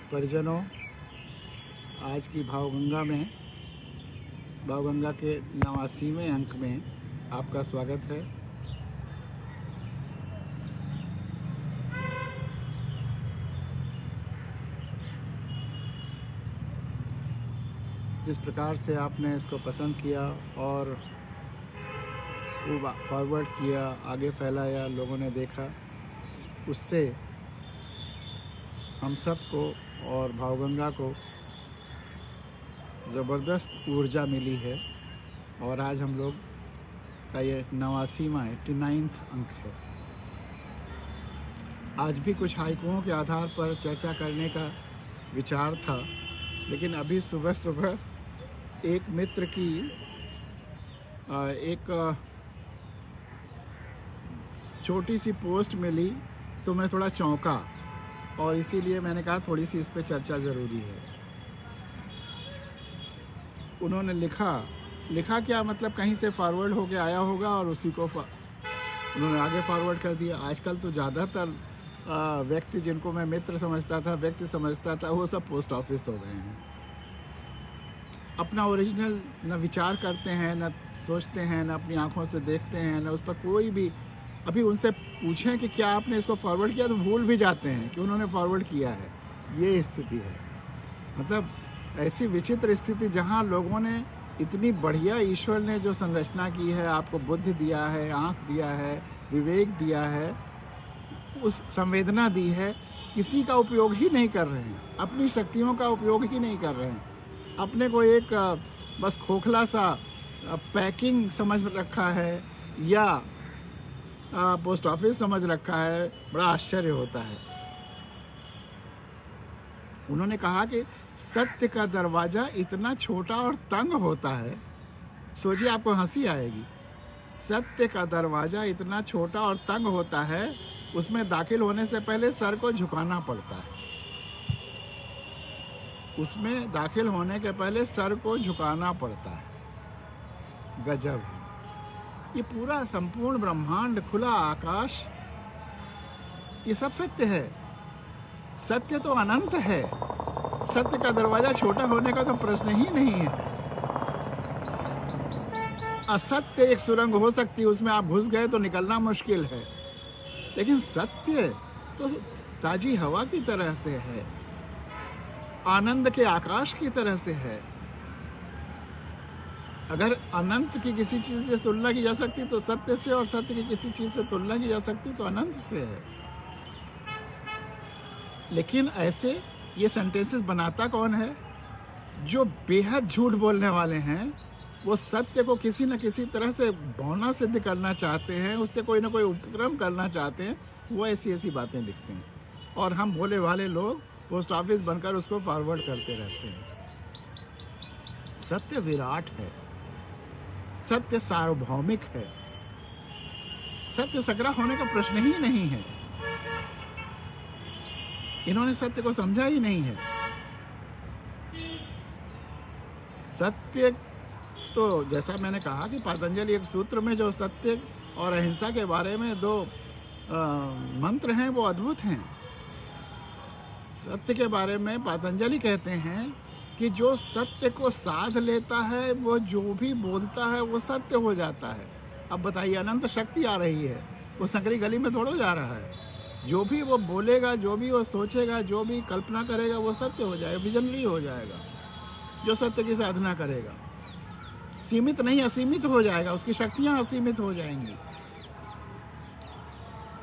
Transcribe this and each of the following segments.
परिजनों, आज की भावगंगा के 89वें अंक में आपका स्वागत है। जिस प्रकार से आपने इसको पसंद किया और फॉरवर्ड किया, आगे फैलाया, लोगों ने देखा, उससे हम सबको और भावगंगा को ज़बरदस्त ऊर्जा मिली है। और आज हम लोग का ये 89वां अंक है। आज भी कुछ हाइकुओं के आधार पर चर्चा करने का विचार था, लेकिन अभी सुबह सुबह एक मित्र की एक छोटी सी पोस्ट मिली तो मैं थोड़ा चौंका और इसीलिए मैंने कहा थोड़ी सी इस पे चर्चा ज़रूरी है। उन्होंने लिखा क्या, मतलब कहीं से फॉरवर्ड होके आया होगा और उसी को उन्होंने आगे फॉरवर्ड कर दिया। आजकल तो ज़्यादातर व्यक्ति जिनको मैं मित्र समझता था, व्यक्ति समझता था, वो सब पोस्ट ऑफिस हो गए हैं। अपना ओरिजिनल न विचार करते हैं, न सोचते हैं, न अपनी आँखों से देखते हैं, न उस पर कोई भी, अभी उनसे पूछें कि क्या आपने इसको फॉरवर्ड किया तो भूल भी जाते हैं कि उन्होंने फॉरवर्ड किया है। ये स्थिति है, मतलब ऐसी विचित्र स्थिति जहाँ लोगों ने इतनी बढ़िया, ईश्वर ने जो संरचना की है, आपको बुद्धि दिया है, आँख दिया है, विवेक दिया है, उस संवेदना दी है, किसी का उपयोग ही नहीं कर रहे हैं, अपनी शक्तियों का उपयोग ही नहीं कर रहे हैं। अपने को एक बस खोखला सा पैकिंग समझ रखा है या पोस्ट ऑफिस समझ रखा है। बड़ा आश्चर्य होता है। उन्होंने कहा कि सत्य का दरवाज़ा इतना छोटा और तंग होता है, सोचिए आपको हंसी आएगी। सत्य का दरवाज़ा इतना छोटा और तंग होता है, उसमें दाखिल होने से पहले सर को झुकाना पड़ता है। उसमें दाखिल होने के पहले सर को झुकाना पड़ता है। गजब है। ये पूरा संपूर्ण ब्रह्मांड, खुला आकाश, ये सब सत्य है। सत्य तो अनंत है। सत्य का दरवाजा छोटा होने का तो प्रश्न ही नहीं है। असत्य एक सुरंग हो सकती है, उसमें आप घुस गए तो निकलना मुश्किल है, लेकिन सत्य तो ताजी हवा की तरह से है, आनंद के आकाश की तरह से है। अगर अनंत की किसी चीज़ से तुलना की जा सकती तो सत्य से, और सत्य की किसी चीज़ से तुलना की जा सकती तो अनंत से है। लेकिन ऐसे ये सेंटेंसेस बनाता कौन है? जो बेहद झूठ बोलने वाले हैं। वो सत्य को किसी न किसी तरह से बौना सिद्ध करना चाहते हैं, उसके कोई ना कोई उपक्रम करना चाहते हैं, वो ऐसी ऐसी बातें लिखते हैं और हम भोले भाले लोग पोस्ट ऑफिस बनकर उसको फॉरवर्ड करते रहते हैं। सत्य विराट है, सत्य सार्वभौमिक है, सत्य सकरा होने का प्रश्न ही नहीं है। इन्होंने सत्य को समझा ही नहीं है। सत्य तो जैसा मैंने कहा कि पतंजलि एक सूत्र में जो सत्य और अहिंसा के बारे में दो मंत्र हैं, वो अद्भुत हैं। सत्य के बारे में पतंजलि कहते हैं कि जो सत्य को साध लेता है, वो जो भी बोलता है वो सत्य हो जाता है। अब बताइए, अनंत शक्ति आ रही है, वो संकरी गली में थोड़ा जा रहा है। जो भी वो बोलेगा, जो भी वो सोचेगा, जो भी कल्पना करेगा, वो सत्य हो जाएगा, विजनरी हो जाएगा। जो सत्य की साधना करेगा सीमित नहीं, असीमित हो जाएगा, उसकी शक्तियाँ असीमित हो जाएंगी।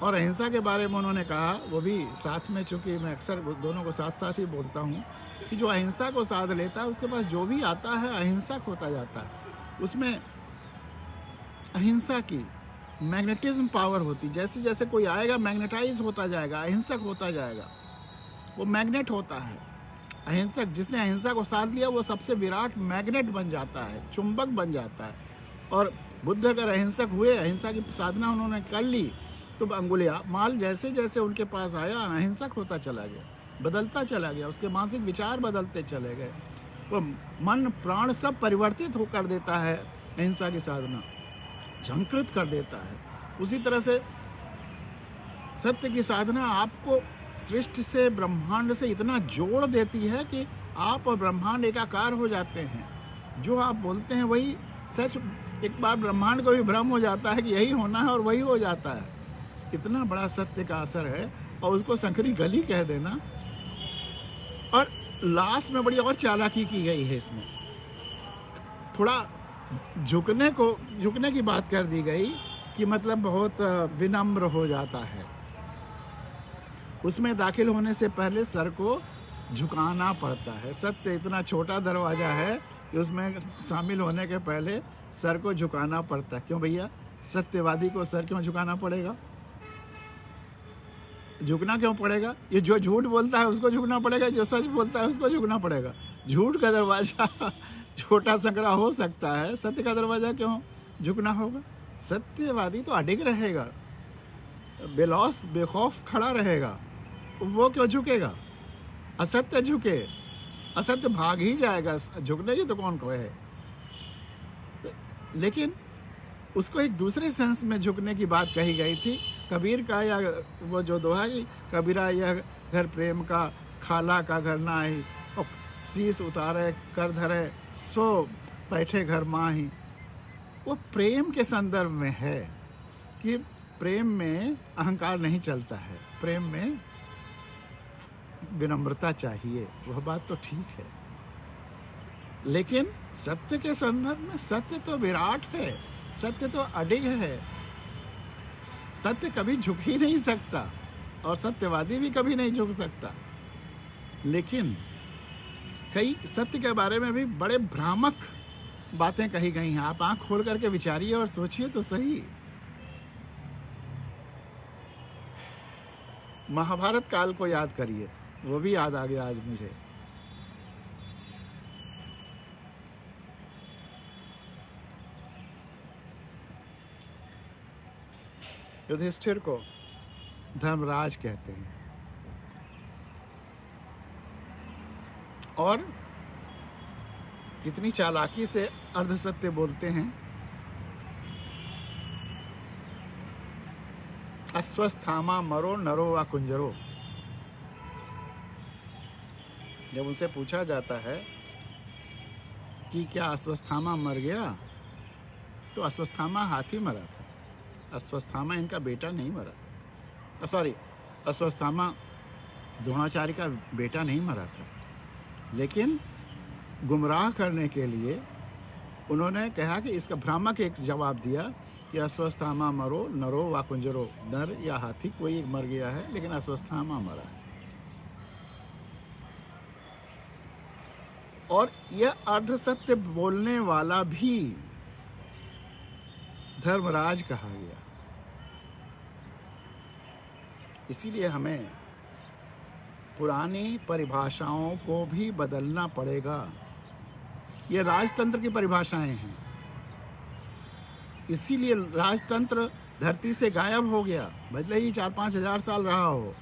और अहिंसा के बारे में उन्होंने कहा, वो भी साथ में, चूँकि मैं अक्सर दोनों को साथ साथ ही बोलता हूँ, कि जो अहिंसा को साध लेता है उसके पास जो भी आता है अहिंसक होता जाता है। उसमें अहिंसा की मैग्नेटिज्म पावर होती, जैसे जैसे कोई आएगा मैग्नेटाइज होता जाएगा, अहिंसक होता जाएगा, वो मैग्नेट होता है। अहिंसक, जिसने अहिंसा को साध लिया, वो सबसे विराट मैग्नेट बन जाता है, चुंबक बन जाता है। और बुद्ध अगर अहिंसक हुए, अहिंसा की साधना उन्होंने कर ली, तो अंगुलिमाल जैसे जैसे उनके पास आया, अहिंसक होता चला गया, बदलता चला गया, उसके मानसिक विचार बदलते चले गए। वो मन प्राण सब परिवर्तित हो कर देता है, अहिंसा की साधना झंकृत कर देता है। उसी तरह से सत्य की साधना आपको सृष्टि से, ब्रह्मांड से इतना जोड़ देती है कि आप और ब्रह्मांड एकाकार हो जाते हैं। जो आप बोलते हैं वही सच। एक बार ब्रह्मांड को भी भ्रम हो जाता है कि यही होना है और वही हो जाता है। इतना बड़ा सत्य का असर है, और उसको संकरी गली कह देना। और लास्ट में बड़ी और चालाकी की गई है इसमें, थोड़ा झुकने की बात कर दी गई कि मतलब बहुत विनम्र हो जाता है। उसमें दाखिल होने से पहले सर को झुकाना पड़ता है। सत्य इतना छोटा दरवाज़ा है कि उसमें शामिल होने के पहले सर को झुकाना पड़ता है। क्यों भैया? सत्यवादी को सर क्यों झुकाना पड़ेगा? झुकना क्यों पड़ेगा? ये जो झूठ बोलता है उसको झुकना पड़ेगा, जो सच बोलता है उसको झुकना पड़ेगा। झूठ का दरवाज़ा छोटा संकरा हो सकता है, सत्य का दरवाज़ा क्यों झुकना होगा? सत्यवादी तो अडिग रहेगा, बेलौस बेखौफ खड़ा रहेगा, वो क्यों झुकेगा? असत्य झुके, असत्य भाग ही जाएगा। झुकने की तो कौन कहे। लेकिन उसको एक दूसरे सेंस में झुकने की बात कही गई थी। कबीर का या वो जो दोहा है, कबीरा यह घर प्रेम का, खाला का घर नाही, और शीश उतारे कर धरे, सो बैठे घर माही। वो प्रेम के संदर्भ में है कि प्रेम में अहंकार नहीं चलता है, प्रेम में विनम्रता चाहिए। वह बात तो ठीक है, लेकिन सत्य के संदर्भ में सत्य तो विराट है, सत्य तो अडिग है। सत्य कभी झुक ही नहीं सकता, और सत्यवादी भी कभी नहीं झुक सकता। लेकिन कई सत्य के बारे में भी बड़े भ्रामक बातें कही गई हैं। आप आंख खोल करके विचारिए और सोचिए तो सही। महाभारत काल को याद करिए, वो भी याद आ गया आज मुझे। युधिष्ठिर को धर्मराज कहते हैं, और कितनी चालाकी से अर्धसत्य बोलते हैं। अश्वस्थामा मरो नरो व कुंजरो। जब उनसे पूछा जाता है कि क्या अश्वस्थामा मर गया, तो अश्वस्थामा हाथी मरा था, अश्वस्थामा इनका बेटा नहीं मरा। सॉरी, अश्वस्थामा द्रोणाचार्य का बेटा नहीं मरा था। लेकिन गुमराह करने के लिए उन्होंने कहा कि इसका भ्रामक एक जवाब दिया कि अश्वस्थामा मरो नरो व कुंजरो। नर या हाथी कोई एक मर गया है, लेकिन अश्वस्थामा मरा है। और यह अर्धसत्य बोलने वाला भी धर्मराज कहा गया। इसीलिए हमें पुरानी परिभाषाओं को भी बदलना पड़ेगा। ये राजतंत्र की परिभाषाएं हैं, इसीलिए राजतंत्र धरती से गायब हो गया। भले ही 4-5 हजार साल रहा हो,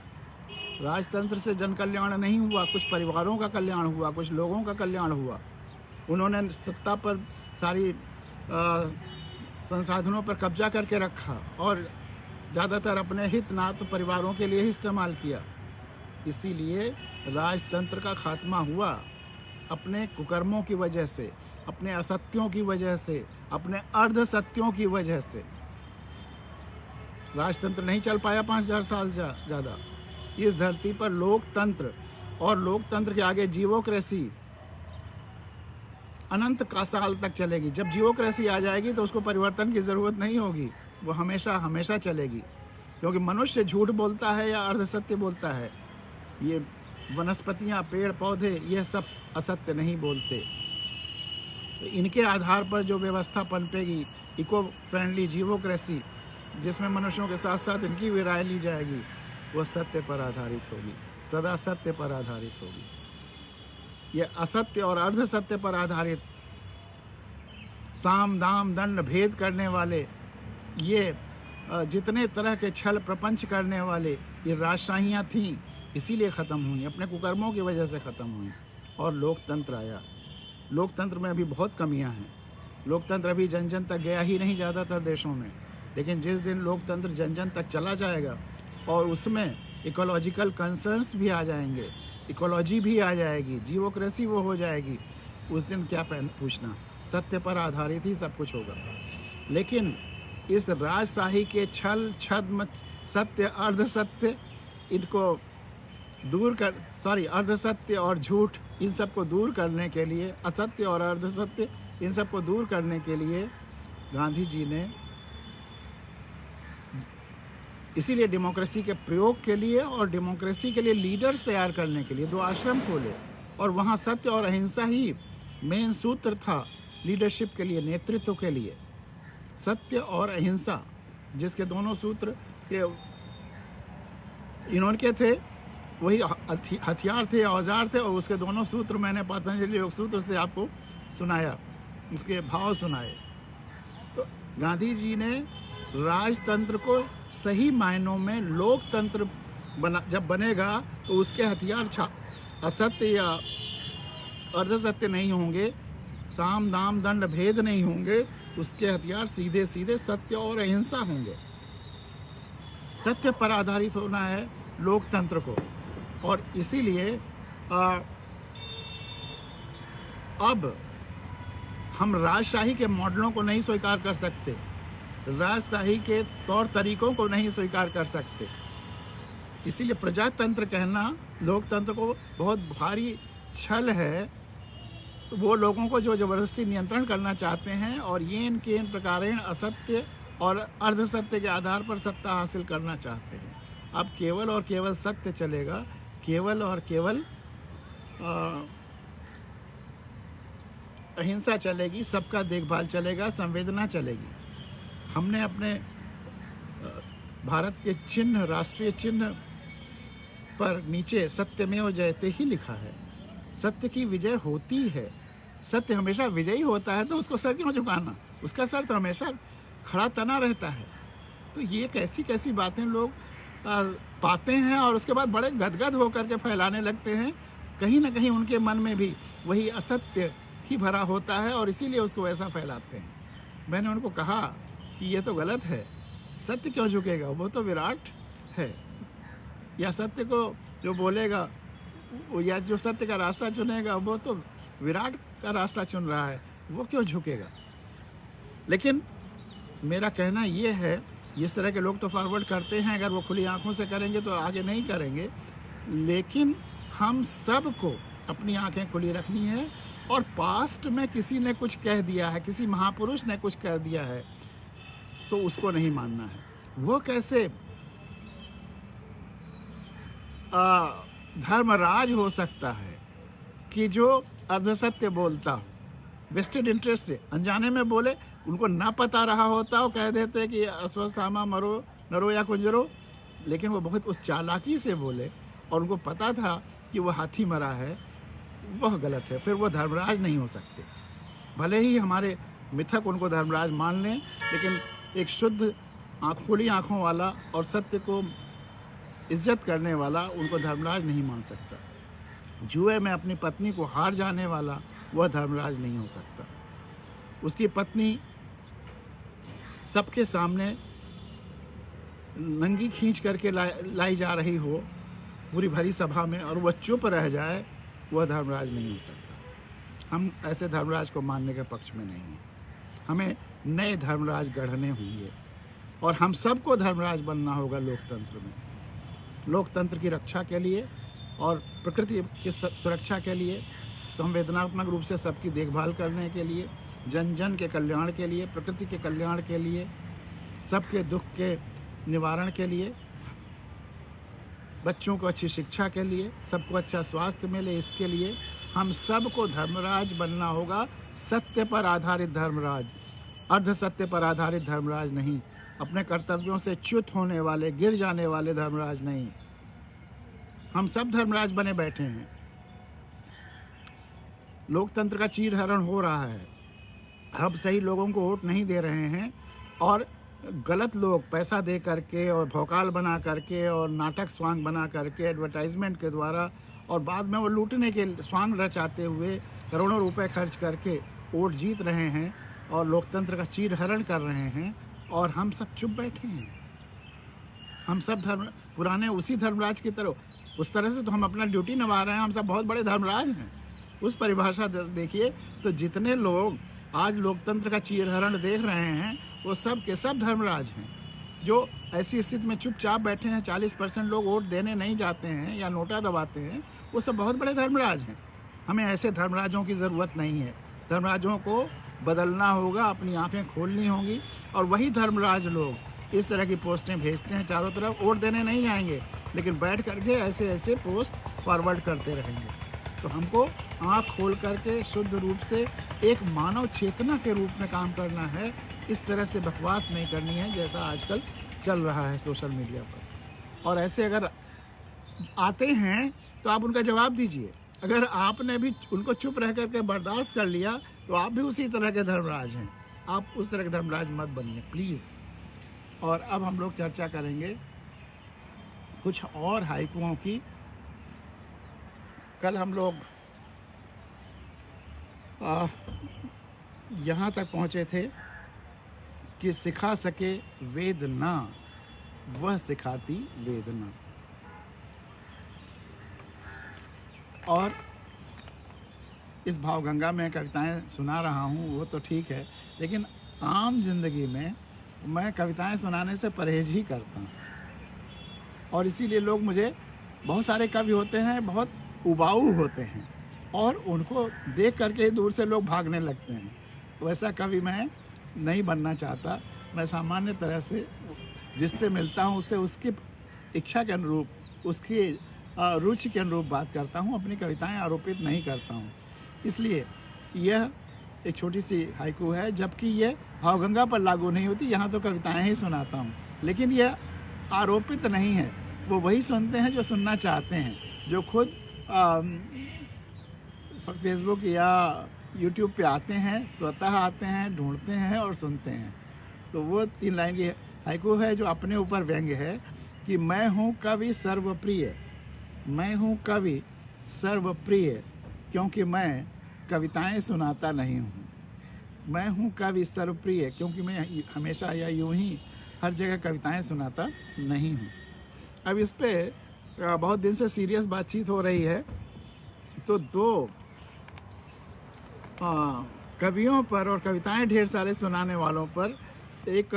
राजतंत्र से जन कल्याण नहीं हुआ। कुछ परिवारों का कल्याण हुआ, कुछ लोगों का कल्याण हुआ। उन्होंने सत्ता पर सारी संसाधनों पर कब्जा करके रखा, और ज़्यादातर अपने हित नात परिवारों के लिए ही इस्तेमाल किया। इसीलिए राजतंत्र का खात्मा हुआ, अपने कुकर्मों की वजह से, अपने असत्यों की वजह से, अपने अर्धसत्यों की वजह से राजतंत्र नहीं चल पाया 5000 साल ज़्यादा। इस धरती पर लोकतंत्र, और लोकतंत्र के आगे जीवोक्रेसी अनंत का साल तक चलेगी। जब जीवोक्रेसी आ जाएगी तो उसको परिवर्तन की ज़रूरत नहीं होगी, वो हमेशा हमेशा चलेगी। क्योंकि मनुष्य झूठ बोलता है या अर्धसत्य बोलता है, ये वनस्पतियाँ, पेड़ पौधे, ये सब असत्य नहीं बोलते। तो इनके आधार पर जो व्यवस्था पनपेगी, इको फ्रेंडली जीवोक्रेसी, जिसमें मनुष्यों के साथ साथ इनकी भी राय ली जाएगी, वह सत्य पर आधारित होगी, सदा सत्य पर आधारित होगी। यह असत्य और अर्धसत्य पर आधारित साम दाम दंड भेद करने वाले, ये जितने तरह के छल प्रपंच करने वाले ये राजशाहियाँ थीं, इसीलिए ख़त्म हुई, अपने कुकर्मों की वजह से ख़त्म हुई, और लोकतंत्र आया। लोकतंत्र में अभी बहुत कमियां हैं। लोकतंत्र अभी जन जन तक गया ही नहीं ज़्यादातर देशों में। लेकिन जिस दिन लोकतंत्र जन जन तक चला जाएगा और उसमें इकोलॉजिकल कंसर्न्स भी आ जाएंगे, इकोलॉजी भी आ जाएगी, जीवोक्रेसी वो हो जाएगी। उस दिन क्या पूछना, सत्य पर आधारित ही सब कुछ होगा। लेकिन इस राजशाही के छल छद्म सत्य अर्ध सत्य इनको दूर कर अर्ध सत्य और झूठ इन सब को दूर करने के लिए, असत्य और अर्ध सत्य इन सब को दूर करने के लिए गांधी जी ने इसीलिए डेमोक्रेसी के प्रयोग के लिए और डेमोक्रेसी के लिए लीडर्स तैयार करने के लिए 2 आश्रम खोले, और वहाँ सत्य और अहिंसा ही मेन सूत्र था लीडरशिप के लिए, नेतृत्व के लिए। सत्य और अहिंसा, जिसके दोनों सूत्र के इन्होंने थे, वही हथियार थे, औजार थे, और उसके दोनों सूत्र मैंने पतंजलि योग सूत्र से आपको सुनाया, उसके भाव सुनाए। तो गांधी जी ने राजतंत्र को सही मायनों में लोकतंत्र जब बनेगा तो उसके हथियार असत्य या अर्धसत्य नहीं होंगे, साम दाम दंड भेद नहीं होंगे, उसके हथियार सीधे सीधे सत्य और अहिंसा होंगे। सत्य पर आधारित होना है लोकतंत्र को, और इसीलिए अब हम राजशाही के मॉडलों को नहीं स्वीकार कर सकते, राजशाही के तौर तरीकों को नहीं स्वीकार कर सकते। इसीलिए प्रजातंत्र कहना लोकतंत्र को बहुत भारी छल है। वो लोगों को जो ज़बरदस्ती नियंत्रण करना चाहते हैं और ये इनके इन प्रकारेण असत्य और अर्धसत्य के आधार पर सत्ता हासिल करना चाहते हैं। अब केवल और केवल सत्य चलेगा, केवल और केवल अहिंसा चलेगी, सबका देखभाल चलेगा, संवेदना चलेगी। हमने अपने भारत के चिन्ह, राष्ट्रीय चिन्ह पर नीचे सत्यमेव जयते ही लिखा है। सत्य की विजय होती है, सत्य हमेशा विजयी होता है, तो उसको सर क्यों झुकाना, उसका सर तो हमेशा खड़ा तना रहता है। तो ये कैसी कैसी बातें लोग पाते हैं और उसके बाद बड़े गदगद होकर के फैलाने लगते हैं। कहीं ना कहीं उनके मन में भी वही असत्य ही भरा होता है और इसीलिए उसको ऐसा फैलाते हैं। मैंने उनको कहा कि ये तो गलत है, सत्य क्यों झुकेगा, वो तो विराट है। या सत्य को जो बोलेगा या जो सत्य का रास्ता चुनेगा वो तो विराट का रास्ता चुन रहा है, वो क्यों झुकेगा। लेकिन मेरा कहना ये है, इस तरह के लोग तो फॉरवर्ड करते हैं, अगर वो खुली आंखों से करेंगे तो आगे नहीं करेंगे। लेकिन हम सब को अपनी आंखें खुली रखनी है, और पास्ट में किसी ने कुछ कह दिया है, किसी महापुरुष ने कुछ कह दिया है, तो उसको नहीं मानना है। वो कैसे धर्मराज हो सकता है कि जो अर्धसत्य बोलता हो, वेस्टेड इंटरेस्ट से अनजाने में बोले, उनको ना पता रहा होता हो, कह देते कि अस्वस्थामा मरो नरो या कुंजरो, लेकिन वो बहुत उस चालाकी से बोले और उनको पता था कि वो हाथी मरा है, वह गलत है। फिर वो धर्मराज नहीं हो सकते। भले ही हमारे मिथक उनको धर्मराज मान लें, लेकिन एक शुद्ध खुली आँखों वाला और सत्य को इज्जत करने वाला उनको धर्मराज नहीं मान सकता। जुए में अपनी पत्नी को हार जाने वाला वह धर्मराज नहीं हो सकता। उसकी पत्नी सबके सामने नंगी खींच करके लाई जा रही हो पूरी भरी सभा में और वह चुप रह जाए, वह धर्मराज नहीं हो सकता। हम ऐसे धर्मराज को मानने के पक्ष में नहीं हैं। हमें नए धर्मराज गढ़ने होंगे और हम सबको धर्मराज बनना होगा लोकतंत्र में। लोकतंत्र की रक्षा के लिए और प्रकृति की सुरक्षा के लिए, संवेदनात्मक रूप से सबकी देखभाल करने के लिए, जन जन के कल्याण के लिए, प्रकृति के कल्याण के लिए, सबके दुख के निवारण के लिए, बच्चों को अच्छी शिक्षा के लिए, सबको अच्छा स्वास्थ्य मिले, इसके लिए हम सबको धर्मराज बनना होगा। सत्य पर आधारित धर्मराज, अर्ध सत्य पर आधारित धर्मराज नहीं, अपने कर्तव्यों से च्युत होने वाले, गिर जाने वाले धर्मराज नहीं। हम सब धर्मराज बने बैठे हैं। लोकतंत्र का चीरहरण हो रहा है। हम सही लोगों को वोट नहीं दे रहे हैं और गलत लोग पैसा दे करके और भौकाल बना करके और नाटक स्वांग बना करके एडवर्टाइजमेंट के द्वारा और बाद में वो लूटने के स्वांग रचाते हुए करोड़ों रुपए खर्च करके वोट जीत रहे हैं और लोकतंत्र का चीरहरण कर रहे हैं, और हम सब चुप बैठे हैं। हम सब पुराने उसी धर्मराज की तरह। उस तरह से तो हम अपना ड्यूटी निभा रहे हैं, हम सब बहुत बड़े धर्मराज हैं। उस परिभाषा देखिए तो जितने लोग आज लोकतंत्र का चीरहरण देख रहे हैं वो सब के सब धर्मराज हैं। जो ऐसी स्थिति में चुपचाप बैठे हैं, 40% लोग वोट देने नहीं जाते हैं या नोटा दबाते हैं, वो सब बहुत बड़े धर्मराज हैं। हमें ऐसे धर्मराजों की ज़रूरत नहीं है। धर्मराजों को बदलना होगा, अपनी आंखें खोलनी होंगी। और वही धर्मराज लोग इस तरह की पोस्टें भेजते हैं चारों तरफ, वोट देने नहीं जाएंगे लेकिन बैठ करके ऐसे ऐसे पोस्ट फॉरवर्ड करते रहेंगे। तो हमको आँख खोल करके शुद्ध रूप से एक मानव चेतना के रूप में काम करना है। इस तरह से बकवास नहीं करनी है जैसा आजकल चल रहा है सोशल मीडिया पर। और ऐसे अगर आते हैं तो आप उनका जवाब दीजिए। अगर आपने भी उनको चुप रह करके बर्दाश्त कर लिया तो आप भी उसी तरह के धर्मराज हैं। आप उस तरह के धर्मराज मत बनिए प्लीज़। और अब हम लोग चर्चा करेंगे कुछ और हाइकुओं की। कल हम लोग यहाँ तक पहुँचे थे कि सिखा सके वेदना वह सिखाती वेदना। और इस भावगंगा में कविताएं सुना रहा हूँ वो तो ठीक है, लेकिन आम जिंदगी में मैं कविताएं सुनाने से परहेज ही करता हूँ। और इसीलिए लोग मुझे, बहुत सारे कवि होते हैं बहुत उबाऊ होते हैं और उनको देख करके ही दूर से लोग भागने लगते हैं। वैसा कवि मैं नहीं बनना चाहता। मैं सामान्य तरह से जिससे मिलता हूँ उससे उसकी इच्छा के अनुरूप, उसकी रुचि के अनुरूप बात करता हूँ। अपनी कविताएं आरोपित नहीं करता हूँ। इसलिए यह एक छोटी सी हाइकू है, जबकि यह भावगंगा पर लागू नहीं होती। यहाँ तो कविताएं ही सुनाता हूँ, लेकिन यह आरोपित नहीं है। वो वही सुनते हैं जो सुनना चाहते हैं, जो खुद फेसबुक या यूट्यूब पे आते हैं, स्वतः आते हैं, ढूंढते हैं और सुनते हैं। तो वो 3 लाइन की हाइकू है जो अपने ऊपर व्यंग्य है कि मैं हूँ कवि सर्वप्रिय, मैं हूँ कवि सर्वप्रिय, क्योंकि मैं कविताएं सुनाता नहीं हूँ। मैं हूँ कवि सर्वप्रिय क्योंकि मैं हमेशा या यूं ही हर जगह कविताएं सुनाता नहीं हूँ। अब इस पे बहुत दिन से सीरियस बातचीत हो रही है, तो 2 कवियों पर और कविताएं ढेर सारे सुनाने वालों पर एक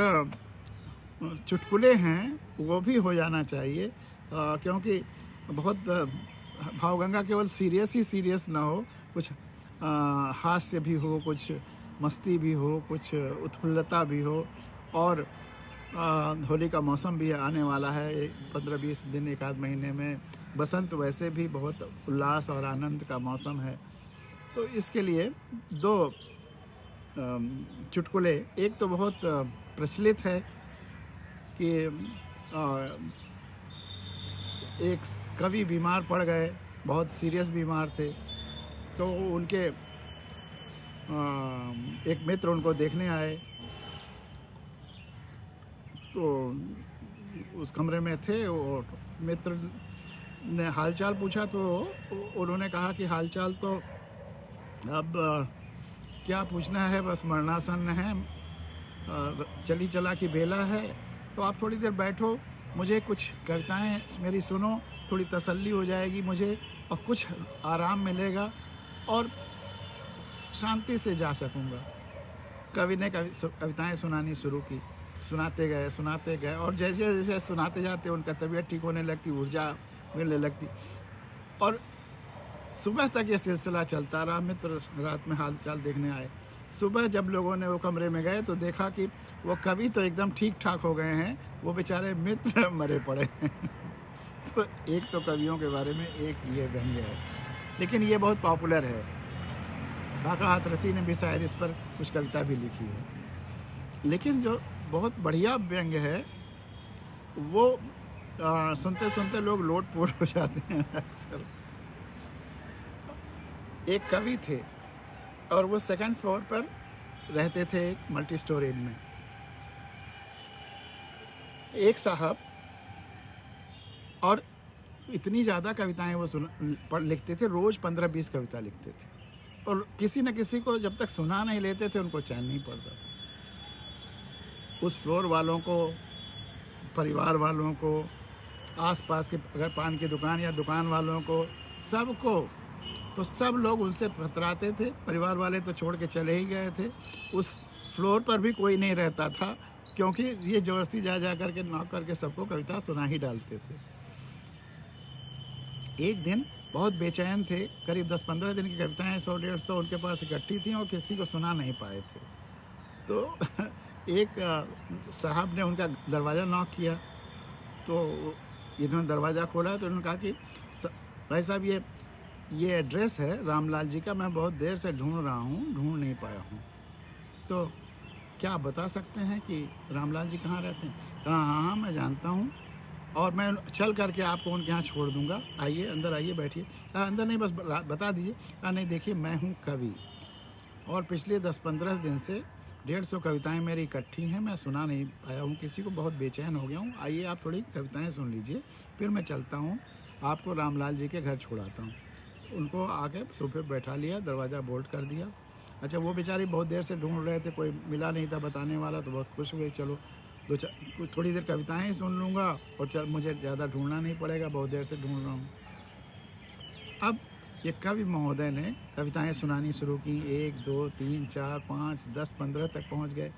चुटकुले हैं, वो भी हो जाना चाहिए। क्योंकि बहुत भावगंगा केवल सीरियस ही सीरियस ना हो, कुछ हास्य भी हो, कुछ मस्ती भी हो, कुछ उत्फुल्लता भी हो। और होली का मौसम भी आने वाला है 15-20 दिन, 1 आध महीने में। बसंत वैसे भी बहुत उल्लास और आनंद का मौसम है। तो इसके लिए 2 चुटकुले। एक तो बहुत प्रचलित है कि एक कवि बीमार पड़ गए, बहुत सीरियस बीमार थे। तो उनके एक मित्र उनको देखने आए, तो उस कमरे में थे और मित्र ने हालचाल पूछा। तो उन्होंने कहा कि हालचाल तो अब क्या पूछना है, बस मरणासन है, चली चला की बेला है, तो आप थोड़ी देर बैठो, मुझे कुछ कविताएं मेरी सुनो, थोड़ी तसल्ली हो जाएगी मुझे और कुछ आराम मिलेगा और शांति से जा सकूंगा। कवि ने कविताएं सुनानी शुरू की। सुनाते गए और जैसे जैसे सुनाते जाते उनका तबीयत ठीक होने लगती, ऊर्जा मिलने लगती। और सुबह तक ये सिलसिला चलता रहा। मित्र रात में हालचाल देखने आए। सुबह जब लोगों ने वो कमरे में गए तो देखा कि वो कवि तो एकदम ठीक ठाक हो गए हैं, वो बेचारे मित्र मरे पड़े हैं। तो एक तो कवियों के बारे में एक ये व्यंग्य है, लेकिन ये बहुत पॉपुलर है। काका हाथरसी ने भी शायद इस पर कुछ कविता भी लिखी है। लेकिन जो बहुत बढ़िया व्यंग्य है वो सुनते सुनते लोग लोटपोट हो जाते हैं अक्सर। एक कवि थे और वो 2nd फ्लोर पर रहते थे एक मल्टी स्टोरी में। एक साहब, और इतनी ज़्यादा कविताएं वो लिखते थे, रोज़ 15-20 कविता लिखते थे। और किसी न किसी को जब तक सुना नहीं लेते थे उनको चैन नहीं पड़ता था। उस फ्लोर वालों को, परिवार वालों को, आसपास के अगर पान की दुकान या दुकान वालों को, सबको, तो सब लोग उनसे कतराते थे। परिवार वाले तो छोड़ के चले ही गए थे। उस फ्लोर पर भी कोई नहीं रहता था, क्योंकि ये ज़बरदस्ती जा जा करके नॉक करके सबको कविता सुना ही डालते थे। एक दिन बहुत बेचैन थे, करीब 10-15 दिन की कविताएं 100-150 उनके पास इकट्ठी थी और किसी को सुना नहीं पाए थे। तो एक साहब ने उनका दरवाज़ा नॉक किया, तो इन्होंने दरवाज़ा खोला तो उन्होंने कहा कि भाई साहब ये एड्रेस है रामलाल जी का, मैं बहुत देर से ढूंढ रहा हूँ, ढूंढ नहीं पाया हूँ, तो क्या आप बता सकते हैं कि रामलाल जी कहाँ रहते हैं? कहा हाँ मैं जानता हूँ और मैं चल करके आपको उनके यहाँ छोड़ दूँगा, आइए अंदर आइए बैठिए। कहा अंदर नहीं, बस बता दीजिए। कहा नहीं, देखिए मैं हूँ कवि और पिछले 10-15 दिन से 150 कविताएं मेरी इकट्ठी हैं, मैं सुना नहीं पाया हूँ किसी को, बहुत बेचैन हो गया हूँ। आइए आप थोड़ी कविताएं सुन लीजिए, फिर मैं चलता हूँ, आपको रामलाल जी के घर छोड़ाता हूँ। उनको आके सोफे पर बैठा लिया, दरवाज़ा बोल्ट कर दिया। अच्छा, वो बेचारी बहुत देर से ढूंढ रहे थे, कोई मिला नहीं था बताने वाला, तो बहुत खुश हुए, चलो थोड़ी देर कविताएं सुन लूँगा और चल मुझे ज़्यादा ढूंढना नहीं पड़ेगा, बहुत देर से ढूंढ रहा हूँ। अब ये कवि महोदय ने कविताएं सुनानी शुरू की, 1 2 3 4 5 10 15 तक पहुंच गए।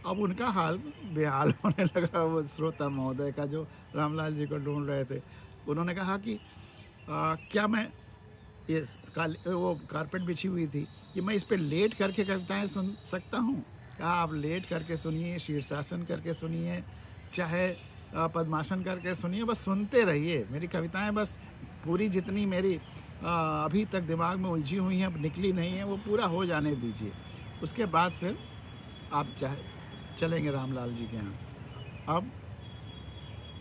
अब उनका हाल बेहाल होने लगा, वो श्रोता महोदय का जो रामलाल जी को ढूंढ रहे थे। उन्होंने कहा कि क्या मैं ये वो कारपेट बिछी हुई थी कि मैं इस पर लेट करके कविताएं सुन सकता हूँ? कहा आप लेट करके सुनिए, शीर्षासन करके सुनिए, चाहे पद्मासन करके सुनिए, बस सुनते रहिए। मेरी कविताएं बस पूरी जितनी मेरी अभी तक दिमाग में उलझी हुई हैं, अब निकली नहीं है, वो पूरा हो जाने दीजिए, उसके बाद फिर आप चलेंगे रामलाल जी के यहाँ। अब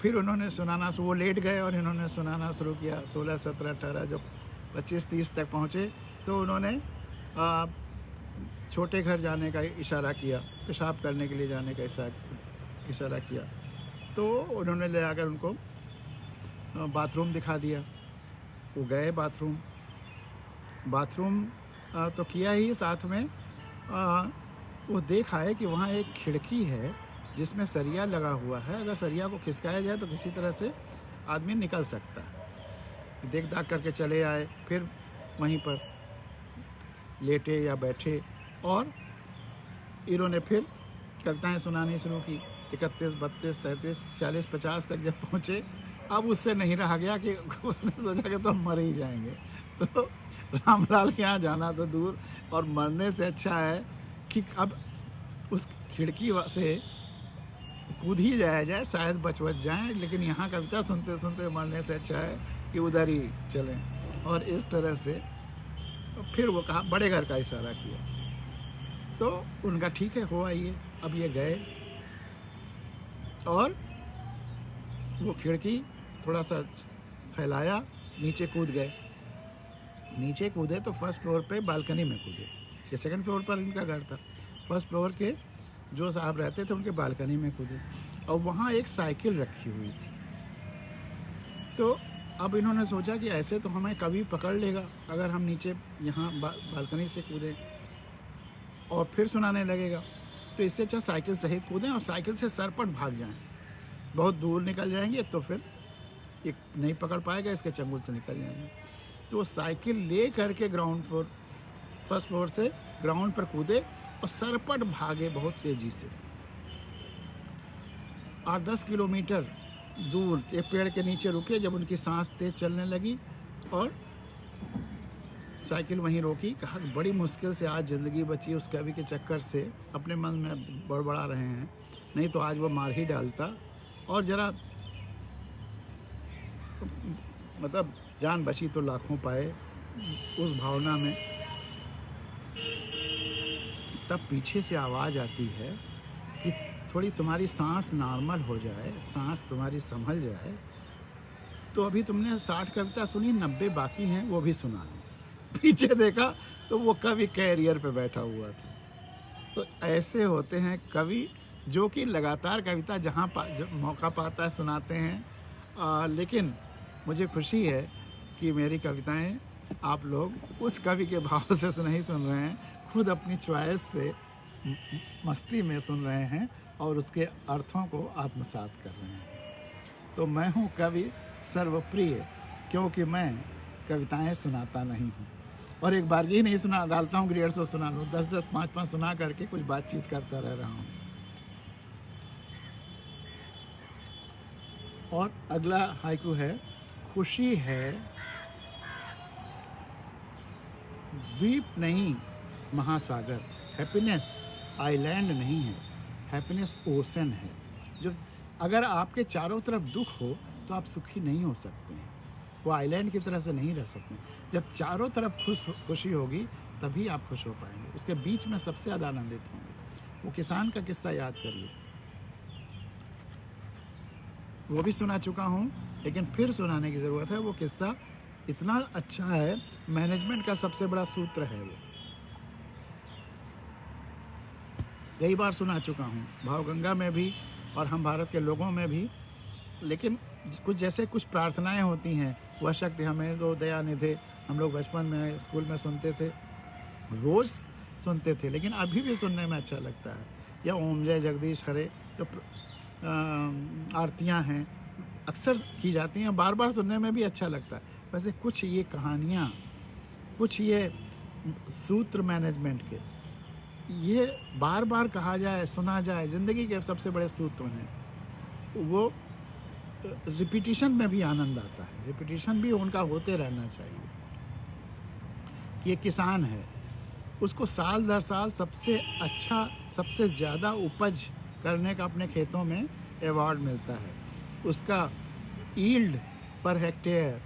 फिर उन्होंने सुनाना, वो लेट गए और इन्होंने सुनाना शुरू किया। 16 17 18 जब 25 30 तक पहुँचे तो उन्होंने छोटे घर जाने का इशारा किया, पेशाब करने के लिए जाने का इशारा किया। तो उन्होंने ले आकर उनको बाथरूम दिखा दिया। वो गए बाथरूम तो किया ही, साथ में वो देख आए कि वहाँ एक खिड़की है जिसमें सरिया लगा हुआ है, अगर सरिया को खिसकाया जाए तो किसी तरह से आदमी निकल सकता है। देख दाख करके चले आए, फिर वहीं पर लेटे या बैठे और इन्होंने फिर कविताएं सुनानी शुरू की। 31 32 33 40 50 तक जब पहुँचे, अब उससे नहीं रहा गया कि उसने सोचा कि तो हम मर ही जाएंगे, तो रामलाल के यहाँ जाना तो दूर और मरने से अच्छा है कि अब उस खिड़की से कूद ही जाया जाए, शायद बच जाएं, लेकिन यहाँ कविता सुनते सुनते मरने से अच्छा है कि उधर ही चलें। और इस तरह से फिर वो कहा, बड़े घर का इशारा किया, तो उनका ठीक है हो आइए। अब ये गए और वो खिड़की थोड़ा सा फैलाया, नीचे कूद गए। नीचे कूदे तो फर्स्ट फ्लोर पे बालकनी में कूदे। ये सेकंड फ्लोर पर इनका घर था, फर्स्ट फ्लोर के जो साहब रहते थे उनके बालकनी में कूदे और वहाँ एक साइकिल रखी हुई थी। तो अब इन्होंने सोचा कि ऐसे तो हमें कभी पकड़ लेगा अगर हम नीचे यहाँ बालकनी से कूदें और फिर सुनाने लगेगा, तो इससे अच्छा साइकिल सहित कूदें और साइकिल से सरपट भाग जाएं, बहुत दूर निकल जाएंगे तो फिर ये नहीं पकड़ पाएगा, इसके चंगुल से निकल जाएंगे। तो साइकिल ले करके फर्स्ट फ्लोर से ग्राउंड पर कूदे और सरपट भागे बहुत तेजी से। 8-10 किलोमीटर दूर एक पेड़ के नीचे रुके, जब उनकी सांस तेज चलने लगी और साइकिल वहीं रोकी। कहा बड़ी मुश्किल से आज ज़िंदगी बची, उस कवि के चक्कर से अपने मन में बड़बड़ा रहे हैं, नहीं तो आज वो मार ही डालता। और ज़रा मतलब जान बची तो लाखों पाए, उस भावना में तब पीछे से आवाज़ आती है कि थोड़ी तुम्हारी सांस नॉर्मल हो जाए, सांस तुम्हारी संभल जाए, तो अभी तुमने 60 कविता सुनी, 90 बाकी हैं, वो भी सुना लो। पीछे देखा तो वो कवि कैरियर पे बैठा हुआ था। तो ऐसे होते हैं कवि जो कि लगातार कविता जहाँ मौका पाता है सुनाते हैं। लेकिन मुझे खुशी है कि मेरी कविताएं आप लोग उस कवि के भाव से नहीं सुन रहे हैं, खुद अपनी चॉइस से मस्ती में सुन रहे हैं और उसके अर्थों को आत्मसात कर रहे हैं। तो मैं हूँ कवि सर्वप्रिय, क्योंकि मैं कविताएं सुनाता नहीं हूँ। और एक बार ही नहीं सुना डालता हूँ, ग्रेड सो सुना लूँ, 10-10, 5-5 सुना करके कुछ बातचीत करता रह रहा हूँ। और अगला हाइकू है, खुशी है द्वीप नहीं महासागर, हैप्पीनेस आइलैंड नहीं है, हैप्पीनेस ओशन है। जो अगर आपके चारों तरफ दुख हो तो आप सुखी नहीं हो सकते हैं, वो आइलैंड की तरह से नहीं रह सकते। जब चारों तरफ खुशी होगी तभी आप खुश हो पाएंगे, उसके बीच में सबसे ज़्यादा आनंदित होंगे। वो किसान का किस्सा याद करिए, वो भी सुना चुका हूँ लेकिन फिर सुनाने की ज़रूरत है। वो किस्सा इतना अच्छा है, मैनेजमेंट का सबसे बड़ा सूत्र है वो, कई बार सुना चुका हूँ, भावगंगा में भी और हम भारत के लोगों में भी। लेकिन कुछ जैसे कुछ प्रार्थनाएं होती हैं, वह शक्ति हमें दो दया निधे, हम लोग बचपन में स्कूल में सुनते थे, रोज़ सुनते थे, लेकिन अभी भी सुनने में अच्छा लगता है। या ओम जय जगदीश हरे, जो आरतियां हैं अक्सर की जाती हैं, बार बार सुनने में भी अच्छा लगता है। वैसे कुछ ये कहानियाँ, कुछ ये सूत्र मैनेजमेंट के, ये बार बार कहा जाए, सुना जाए, ज़िंदगी के सबसे बड़े सूत्र हैं। वो रिपीटिशन में भी आनंद आता है, रिपीटिशन भी उनका होते रहना चाहिए। ये किसान है, उसको साल दर साल सबसे अच्छा, सबसे ज़्यादा उपज करने का अपने खेतों में अवार्ड मिलता है। उसका यील्ड पर हेक्टेयर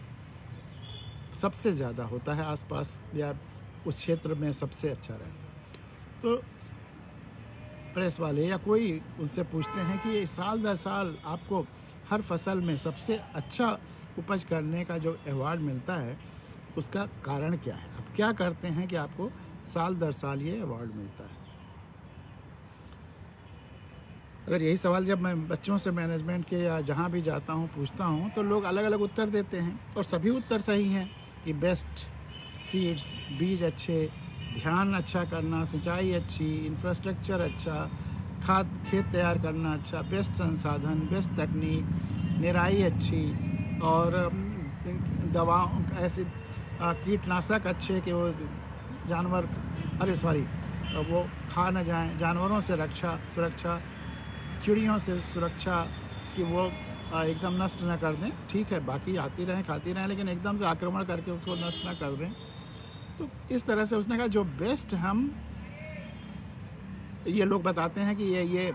सबसे ज़्यादा होता है, आसपास या उस क्षेत्र में सबसे अच्छा रहता है। तो प्रेस वाले या कोई उनसे पूछते हैं कि ये साल दर साल आपको हर फसल में सबसे अच्छा उपज करने का जो अवार्ड मिलता है, उसका कारण क्या है? आप क्या करते हैं कि आपको साल दर साल ये अवार्ड मिलता है? अगर यही सवाल जब मैं बच्चों से मैनेजमेंट के या जहाँ भी जाता हूँ पूछता हूँ, तो लोग अलग अलग उत्तर देते हैं और सभी उत्तर सही हैं कि बेस्ट सीड्स, बीज अच्छे, ध्यान अच्छा करना, सिंचाई अच्छी, इंफ्रास्ट्रक्चर अच्छा, खेत तैयार करना अच्छा, बेस्ट संसाधन, बेस्ट तकनीक, निराई अच्छी, और दवाओं ऐसे कीटनाशक अच्छे कि वो जानवर वो खा न जाएं, जानवरों से सुरक्षा, चिड़ियों से सुरक्षा कि वो एकदम नष्ट न कर दें। ठीक है, बाकी आती रहें, खाती रहें, लेकिन एकदम से आक्रमण करके उसको नष्ट न कर दें। तो इस तरह से उसने कहा जो बेस्ट हम, ये लोग बताते हैं कि ये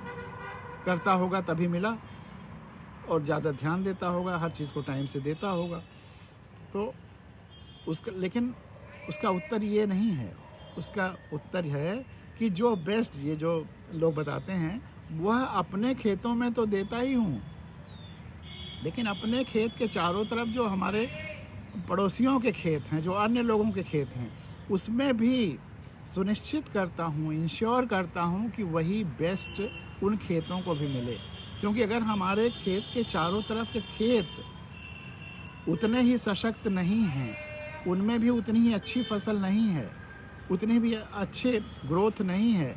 करता होगा तभी मिला, और ज़्यादा ध्यान देता होगा, हर चीज़ को टाइम से देता होगा। तो लेकिन उसका उत्तर ये नहीं है। उसका उत्तर है कि जो बेस्ट, ये जो लोग बताते हैं, वह अपने खेतों में तो देता ही हूँ, लेकिन अपने खेत के चारों तरफ जो हमारे पड़ोसियों के खेत हैं, जो अन्य लोगों के खेत हैं, उसमें भी सुनिश्चित करता हूँ, इंश्योर करता हूँ कि वही बेस्ट उन खेतों को भी मिले। क्योंकि अगर हमारे खेत के चारों तरफ के खेत उतने ही सशक्त नहीं हैं, उनमें भी उतनी ही अच्छी फसल नहीं है, उतनी भी अच्छे ग्रोथ नहीं है,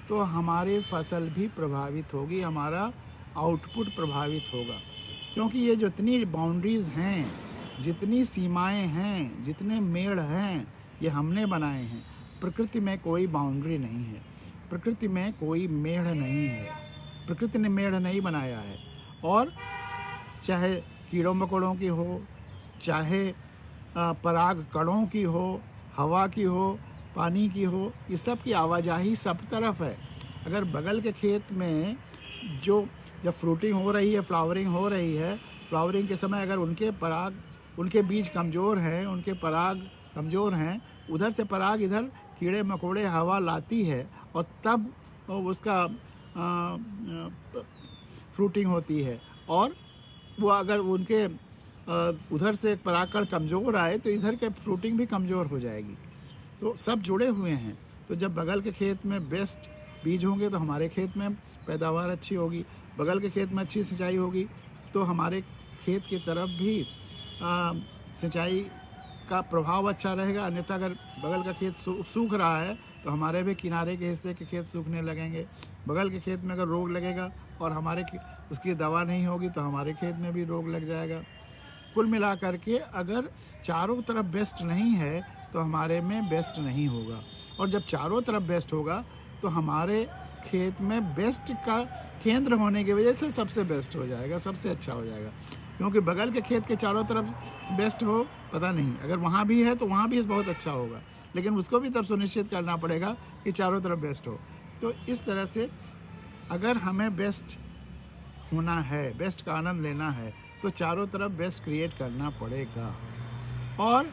तो हमारी फसल भी प्रभावित होगी, हमारा आउटपुट प्रभावित होगा। क्योंकि ये जितनी बाउंड्रीज़ हैं, जितनी सीमाएं हैं, जितने मेड़ हैं, ये हमने बनाए हैं। प्रकृति में कोई बाउंड्री नहीं है, प्रकृति में कोई मेड़ नहीं है, प्रकृति ने मेड़ नहीं बनाया है। और चाहे कीड़ों मकोड़ों की हो, चाहे पराग कणों की हो, हवा की हो, पानी की हो, ये सब की आवाजाही सब तरफ है। अगर बगल के खेत में जब फ्रूटिंग हो रही है, फ्लावरिंग हो रही है, फ्लावरिंग के समय अगर उनके बीज कमज़ोर हैं, उनके पराग कमज़ोर हैं, उधर से पराग इधर कीड़े मकोड़े हवा लाती है, और तब उसका फ्रूटिंग होती है। और वो अगर उनके उधर से परागकण कमज़ोर आए तो इधर के फ्रूटिंग भी कमज़ोर हो जाएगी। तो सब जुड़े हुए हैं। तो जब बगल के खेत में बेस्ट बीज होंगे तो हमारे खेत में पैदावार अच्छी होगी, बगल के खेत में अच्छी सिंचाई होगी तो हमारे खेत की तरफ भी सिंचाई का प्रभाव अच्छा रहेगा। अन्यथा अगर बगल का खेत सूख रहा है तो हमारे भी किनारे के हिस्से के खेत सूखने लगेंगे। बगल के खेत में अगर रोग लगेगा और उसकी दवा नहीं होगी तो हमारे खेत में भी रोग लग जाएगा। कुल मिला करके अगर चारों तरफ बेस्ट नहीं है तो हमारे में बेस्ट नहीं होगा, और जब चारों तरफ बेस्ट होगा तो हमारे खेत में बेस्ट का केंद्र होने की वजह से सबसे बेस्ट हो जाएगा, सबसे अच्छा हो जाएगा। क्योंकि बगल के खेत के चारों तरफ बेस्ट हो पता नहीं, अगर वहाँ भी है तो वहाँ भी बहुत अच्छा होगा, लेकिन उसको भी तब सुनिश्चित करना पड़ेगा कि चारों तरफ बेस्ट हो। तो इस तरह से अगर हमें बेस्ट होना है, बेस्ट का आनंद लेना है, तो चारों तरफ बेस्ट क्रिएट करना पड़ेगा। और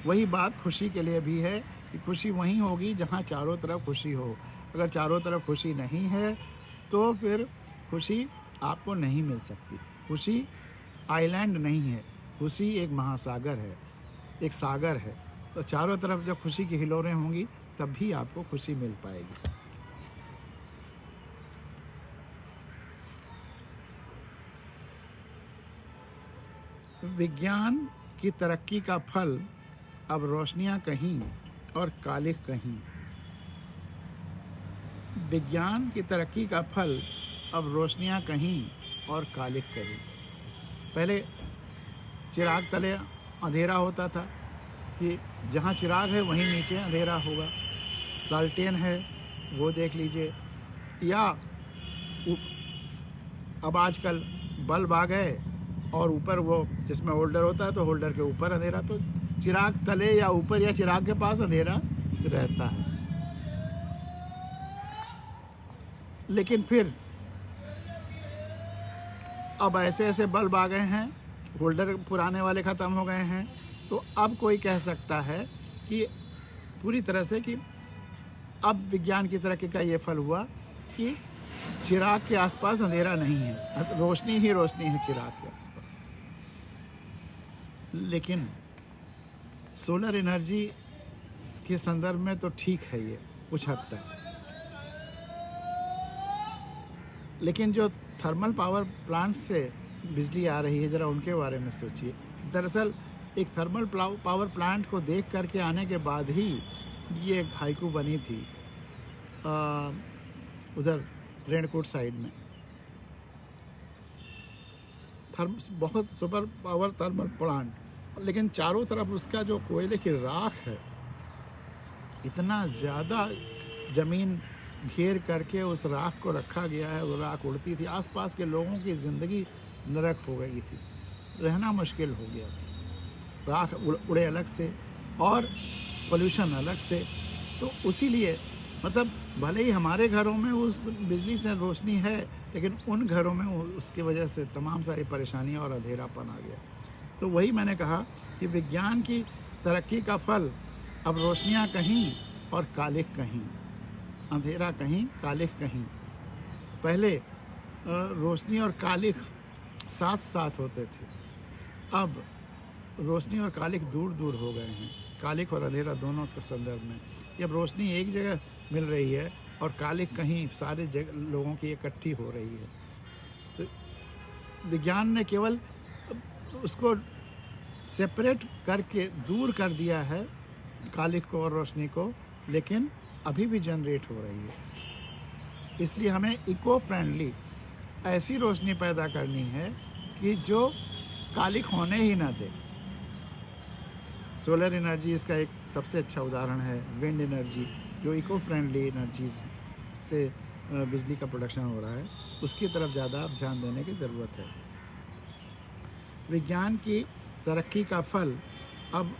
वही बात खुशी के लिए भी है कि खुशी वहीं होगी जहाँ चारों तरफ खुशी हो। अगर चारों तरफ खुशी नहीं है तो फिर खुशी आपको नहीं मिल सकती। खुशी आइलैंड नहीं है, खुशी एक महासागर है, एक सागर है। तो चारों तरफ जब खुशी की हिलोरें होंगी तब भी आपको खुशी मिल पाएगी। विज्ञान की तरक्की का फल अब रोशनियां कहीं और कालिख कहीं। विज्ञान की तरक्की का फल अब रोशनियां कहीं और कालिख कहीं। पहले चिराग तले अंधेरा होता था कि जहाँ चिराग है वहीं नीचे अंधेरा होगा। लालटेन है वो देख लीजिए, या अब आजकल बल्ब आ गए और ऊपर वो जिसमें होल्डर होता है तो होल्डर के ऊपर अंधेरा, तो चिराग तले या ऊपर या चिराग के पास अंधेरा रहता है। लेकिन फिर अब ऐसे ऐसे बल्ब आ गए हैं, होल्डर पुराने वाले ख़त्म हो गए हैं, तो अब कोई कह सकता है कि पूरी तरह से कि अब विज्ञान की तरक्की का ये फल हुआ कि चिराग के आसपास अंधेरा नहीं है, रोशनी ही रोशनी है चिराग के आसपास। लेकिन सोलर एनर्जी के संदर्भ में तो ठीक है ये कुछ हद तक, लेकिन जो थर्मल पावर प्लांट से बिजली आ रही है ज़रा उनके बारे में सोचिए। दरअसल एक थर्मल पावर प्लांट को देख करके आने के बाद ही ये हाइकू बनी थी उधर रेणकोट साइड में। बहुत सुपर पावर थर्मल प्लांट, लेकिन चारों तरफ उसका जो कोयले की राख है, इतना ज़्यादा ज़मीन घेर करके उस राख को रखा गया है, वो राख उड़ती थी, आसपास के लोगों की ज़िंदगी नरक हो गई थी, रहना मुश्किल हो गया था। राख उड़े अलग से और पोल्यूशन अलग से, तो उसी लिए मतलब भले ही हमारे घरों में उस बिजली से रोशनी है, लेकिन उन घरों में उसकी वजह से तमाम सारी परेशानियां और अंधेरापन आ गया। तो वही मैंने कहा कि विज्ञान की तरक्की का फल अब रोशनियां कहीं और कालिख कहीं, अंधेरा कहीं कालिख कहीं। पहले रोशनी और कालिख साथ साथ होते थे, अब रोशनी और कालिख दूर दूर हो गए हैं। कालिख और अंधेरा दोनों के संदर्भ में अब रोशनी एक जगह मिल रही है और कालिख कहीं सारे जगह लोगों की इकट्ठी हो रही है। तो विज्ञान ने केवल उसको सेपरेट करके दूर कर दिया है कालिख को और रोशनी को, लेकिन अभी भी जनरेट हो रही है। इसलिए हमें इको फ्रेंडली ऐसी रोशनी पैदा करनी है कि जो कालिख होने ही ना दे। सोलर एनर्जी इसका एक सबसे अच्छा उदाहरण है। विंड एनर्जी जो इको फ्रेंडली एनर्जीज से बिजली का प्रोडक्शन हो रहा है, उसकी तरफ ज़्यादा ध्यान देने की ज़रूरत है। विज्ञान की तरक्की का फल अब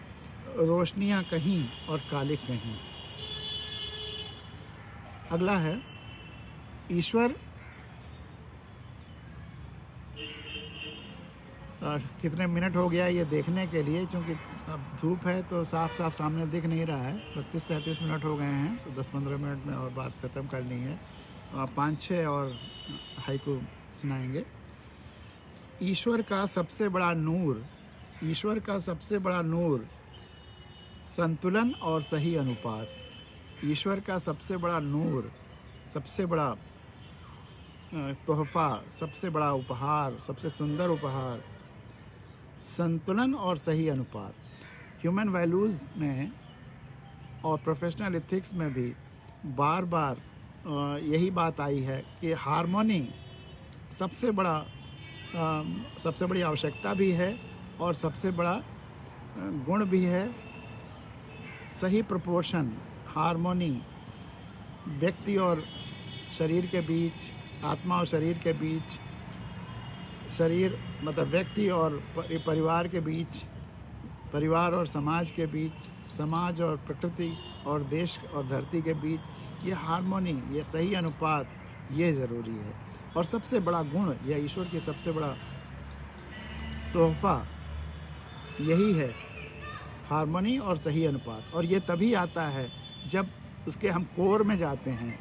रोशनियाँ कहीं और कालिख कहीं। अगला है ईश्वर। कितने मिनट हो गया ये देखने के लिए, क्योंकि अब धूप है तो साफ साफ सामने दिख नहीं रहा है। 32-33 मिनट हो गए हैं, तो 10-15 मिनट में और बात ख़त्म करनी है। 5-6 और हाइकू सुनाएंगे। ईश्वर का सबसे बड़ा नूर, ईश्वर का सबसे बड़ा नूर संतुलन और सही अनुपात। ईश्वर का सबसे बड़ा नूर, सबसे बड़ा तोहफ़ा, सबसे बड़ा उपहार, सबसे सुंदर उपहार, संतुलन और सही अनुपात। ह्यूमन वैल्यूज़ में और प्रोफेशनल एथिक्स में भी बार बार यही बात आई है कि हार्मोनी सबसे बड़ी आवश्यकता भी है और सबसे बड़ा गुण भी है। सही प्रोपोर्शन, हार्मोनी व्यक्ति और शरीर के बीच, आत्मा और शरीर के बीच, शरीर मतलब व्यक्ति और परिवार के बीच, परिवार और समाज के बीच, समाज और प्रकृति और देश और धरती के बीच, ये हार्मोनी, ये सही अनुपात, ये ज़रूरी है। और सबसे बड़ा गुण या ईश्वर की सबसे बड़ा तोहफा यही है, हार्मोनी और सही अनुपात। और ये तभी आता है जब उसके हम कोर में जाते हैं,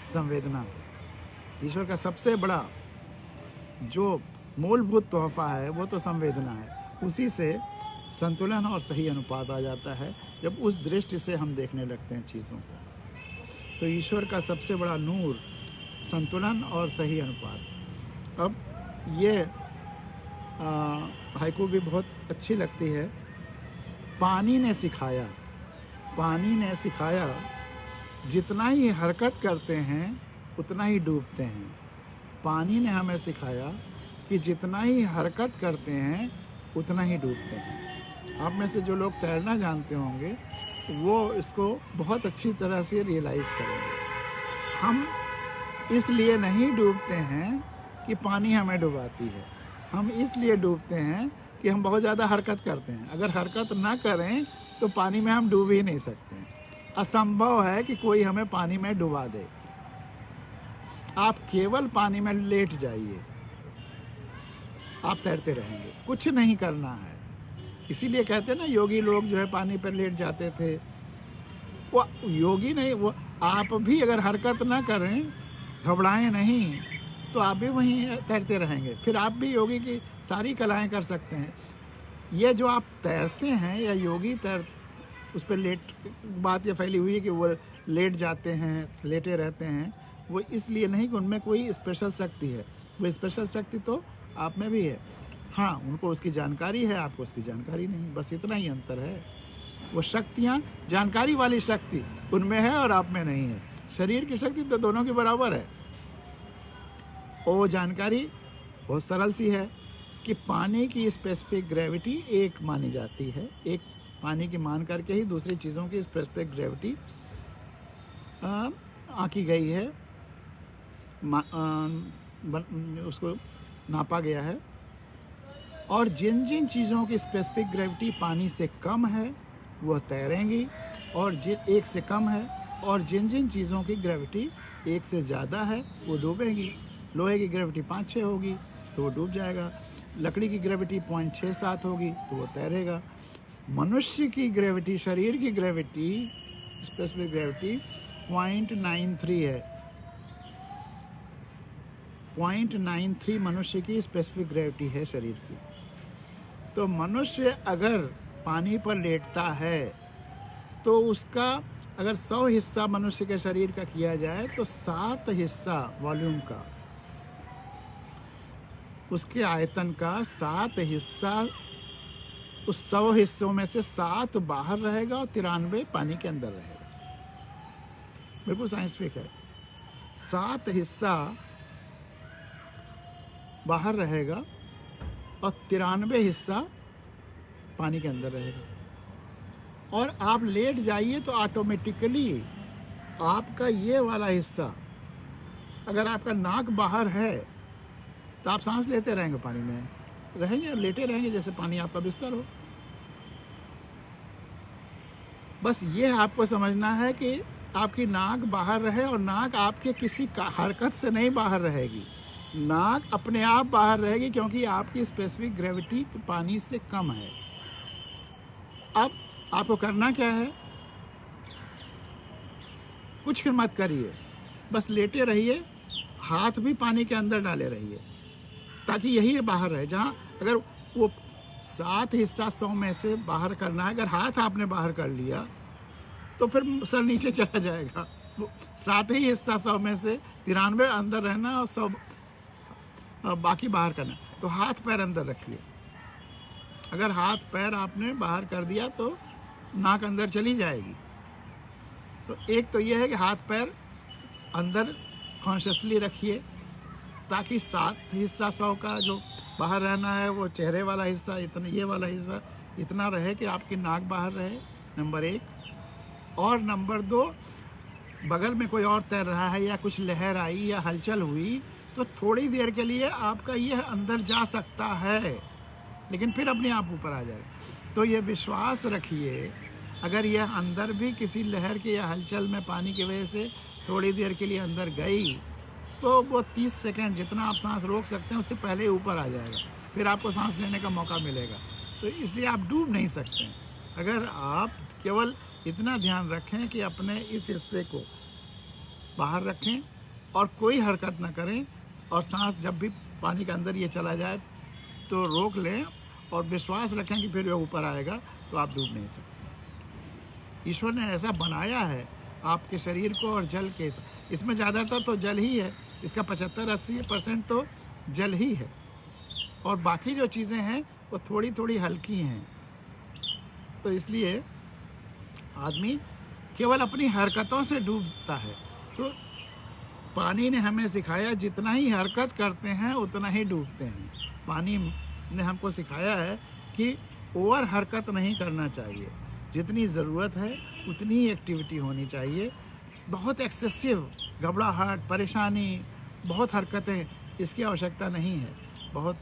संवेदना। ईश्वर का सबसे बड़ा जो मूलभूत तोहफा है वो तो संवेदना है। उसी से संतुलन और सही अनुपात आ जाता है जब उस दृष्टि से हम देखने लगते हैं चीज़ों को। तो ईश्वर का सबसे बड़ा नूर संतुलन और सही अनुपात। अब ये हाइकू भी बहुत अच्छी लगती है। पानी ने सिखाया, पानी ने सिखाया, जितना ही हरकत करते हैं उतना ही डूबते हैं। पानी ने हमें सिखाया कि जितना ही हरकत करते हैं उतना ही डूबते हैं। आप में से जो लोग तैरना जानते होंगे वो इसको बहुत अच्छी तरह से रियलाइज़ करेंगे। हम इसलिए नहीं डूबते हैं कि पानी हमें डुबाती है, हम इसलिए डूबते हैं कि हम बहुत ज़्यादा हरकत करते हैं। अगर हरकत ना करें तो पानी में हम डूब ही नहीं सकते। असंभव है कि कोई हमें पानी में डुबा दे। आप केवल पानी में लेट जाइए, आप तैरते रहेंगे, कुछ नहीं करना है। इसीलिए कहते हैं ना, योगी लोग जो है पानी पर लेट जाते थे। वो योगी नहीं, वो आप भी अगर हरकत ना करें, घबराएं नहीं, तो आप भी वहीं तैरते रहेंगे। फिर आप भी योगी की सारी कलाएं कर सकते हैं। ये जो आप तैरते हैं या योगी उस पर लेट बात ये फैली हुई है कि वो लेट जाते हैं, लेटे रहते हैं, वो इसलिए नहीं कि उनमें कोई स्पेशल शक्ति है। वो स्पेशल शक्ति तो आप में भी है। हाँ, उनको उसकी जानकारी है, आपको उसकी जानकारी नहीं, बस इतना ही अंतर है। वो शक्तियाँ, जानकारी वाली शक्ति उनमें है और आप में नहीं है। शरीर की शक्ति तो दोनों के बराबर है। वो जानकारी बहुत सरल सी है कि पानी की स्पेसिफिक ग्रेविटी एक मानी जाती है। एक पानी की मान करके ही दूसरी चीज़ों की स्पेसिफिक ग्रेविटी आंकी गई है, उसको नापा गया है। और जिन जिन चीज़ों की स्पेसिफिक ग्रेविटी पानी से कम है वह तैरेंगी, और जिन एक से कम है, और जिन जिन चीज़ों की ग्रेविटी एक से ज़्यादा है वो डूबेंगी। लोहे की ग्रेविटी 5-6 होगी तो वो डूब जाएगा। लकड़ी की ग्रेविटी 0.67 होगी तो वो तैरेगा। मनुष्य की ग्रेविटी, शरीर की ग्रेविटी, स्पेसिफिक ग्रेविटी 0.93 है। 0.93 मनुष्य की स्पेसिफिक ग्रेविटी है शरीर की। तो मनुष्य अगर पानी पर लेटता है तो उसका अगर 100 हिस्सा मनुष्य के शरीर का किया जाए तो 7 हिस्सा वॉल्यूम का, उसके आयतन का 7 हिस्सा, उस 100 हिस्सों में से 7 बाहर रहेगा और 93 पानी के अंदर रहेगा। बिल्कुल साइंटिफिक है। 7 हिस्सा बाहर रहेगा और 93 हिस्सा पानी के अंदर रहेगा। और आप लेट जाइए तो ऑटोमेटिकली आपका ये वाला हिस्सा, अगर आपका नाक बाहर है तो आप सांस लेते रहेंगे, पानी में रहेंगे और लेटे रहेंगे जैसे पानी आपका बिस्तर हो। बस ये आपको समझना है कि आपकी नाक बाहर रहे, और नाक आपके किसी हरकत से नहीं बाहर रहेगी। नाक अपने आप बाहर रहेगी क्योंकि आपकी स्पेसिफिक ग्रेविटी पानी से कम है। अब आपको करना क्या है? कुछ मत करिए, बस लेटे रहिए, हाथ भी पानी के अंदर डाले रहिए ताकि यही बाहर रहे। जहाँ अगर वो 7 हिस्सा 100 में से बाहर करना है, अगर हाथ आपने बाहर कर लिया तो फिर सर नीचे चला जाएगा। 7 ही हिस्सा 100 में से 93 अंदर रहना और 100 बाकी बाहर करना। तो हाथ पैर अंदर रखिए, अगर हाथ पैर आपने बाहर कर दिया तो नाक अंदर चली जाएगी। तो एक तो ये है कि हाथ पैर अंदर कॉन्शियसली रखिए, ताकि 7 हिस्सा 100 का जो बाहर रहना है वो चेहरे वाला हिस्सा इतना, ये वाला हिस्सा इतना रहे कि आपकी नाक बाहर रहे, नंबर 1। और नंबर 2, बगल में कोई और तैर रहा है या कुछ लहर आई या हलचल हुई तो थोड़ी देर के लिए आपका यह अंदर जा सकता है, लेकिन फिर अपने आप ऊपर आ जाएगा। तो ये विश्वास रखिए, अगर यह अंदर भी किसी लहर के या हलचल में पानी की वजह से थोड़ी देर के लिए अंदर गई तो वो 30 सेकंड जितना आप सांस रोक सकते हैं उससे पहले ही ऊपर आ जाएगा, फिर आपको सांस लेने का मौका मिलेगा। तो इसलिए आप डूब नहीं सकते। अगर आप केवल इतना ध्यान रखें कि अपने इस हिस्से को बाहर रखें और कोई हरकत ना करें, और सांस जब भी पानी के अंदर ये चला जाए तो रोक लें और विश्वास रखें कि फिर वो ऊपर आएगा, तो आप डूब नहीं सकते। ईश्वर ने ऐसा बनाया है आपके शरीर को और जल के, इसमें ज़्यादातर तो जल ही है, इसका 75-80% तो जल ही है, और बाकी जो चीज़ें हैं वो थोड़ी थोड़ी हल्की हैं। तो इसलिए आदमी केवल अपनी हरकतों से डूबता है। तो पानी ने हमें सिखाया जितना ही हरकत करते हैं उतना ही डूबते हैं। पानी ने हमको सिखाया है कि ओवर हरकत नहीं करना चाहिए, जितनी ज़रूरत है उतनी ही एक्टिविटी होनी चाहिए। बहुत एक्सेसिव घबराहट, परेशानी, बहुत हरकतें, इसकी आवश्यकता नहीं है। बहुत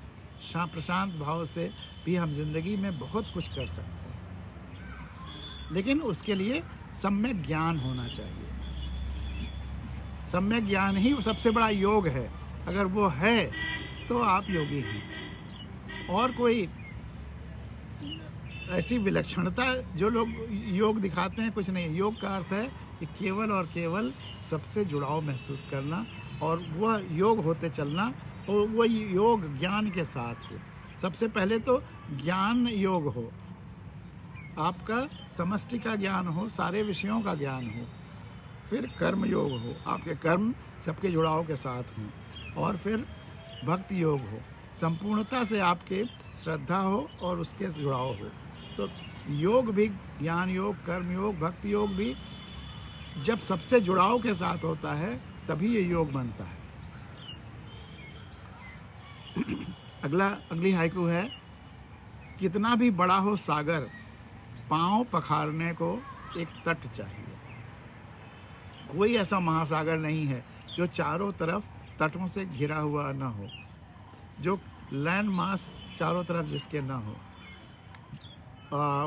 प्रशांत भाव से भी हम जिंदगी में बहुत कुछ कर सकते हैं, लेकिन उसके लिए सम्यक ज्ञान होना चाहिए। सम्यक ज्ञान ही सबसे बड़ा योग है। अगर वो है तो आप योगी हैं। और कोई ऐसी विलक्षणता जो लोग योग दिखाते हैं कुछ नहीं। योग का अर्थ है कि केवल और केवल सबसे जुड़ाव महसूस करना, और वह योग होते चलना, और वह योग ज्ञान के साथ हो। सबसे पहले तो ज्ञान योग हो, आपका समष्टि का ज्ञान हो, सारे विषयों का ज्ञान हो। फिर कर्म योग हो, आपके कर्म सबके जुड़ाव के साथ हों। और फिर भक्ति योग हो, संपूर्णता से आपके श्रद्धा हो और उसके जुड़ाव हो। तो योग भी, ज्ञान योग, कर्म योग, भक्ति योग भी जब सबसे जुड़ाव के साथ होता है तभी ये योग बनता है। अगली हाइकू है, कितना भी बड़ा हो सागर, पांव पखारने को एक तट चाहिए। कोई ऐसा महासागर नहीं है जो चारों तरफ तटों से घिरा हुआ ना हो, जो लैंड मास चारों तरफ जिसके ना हो।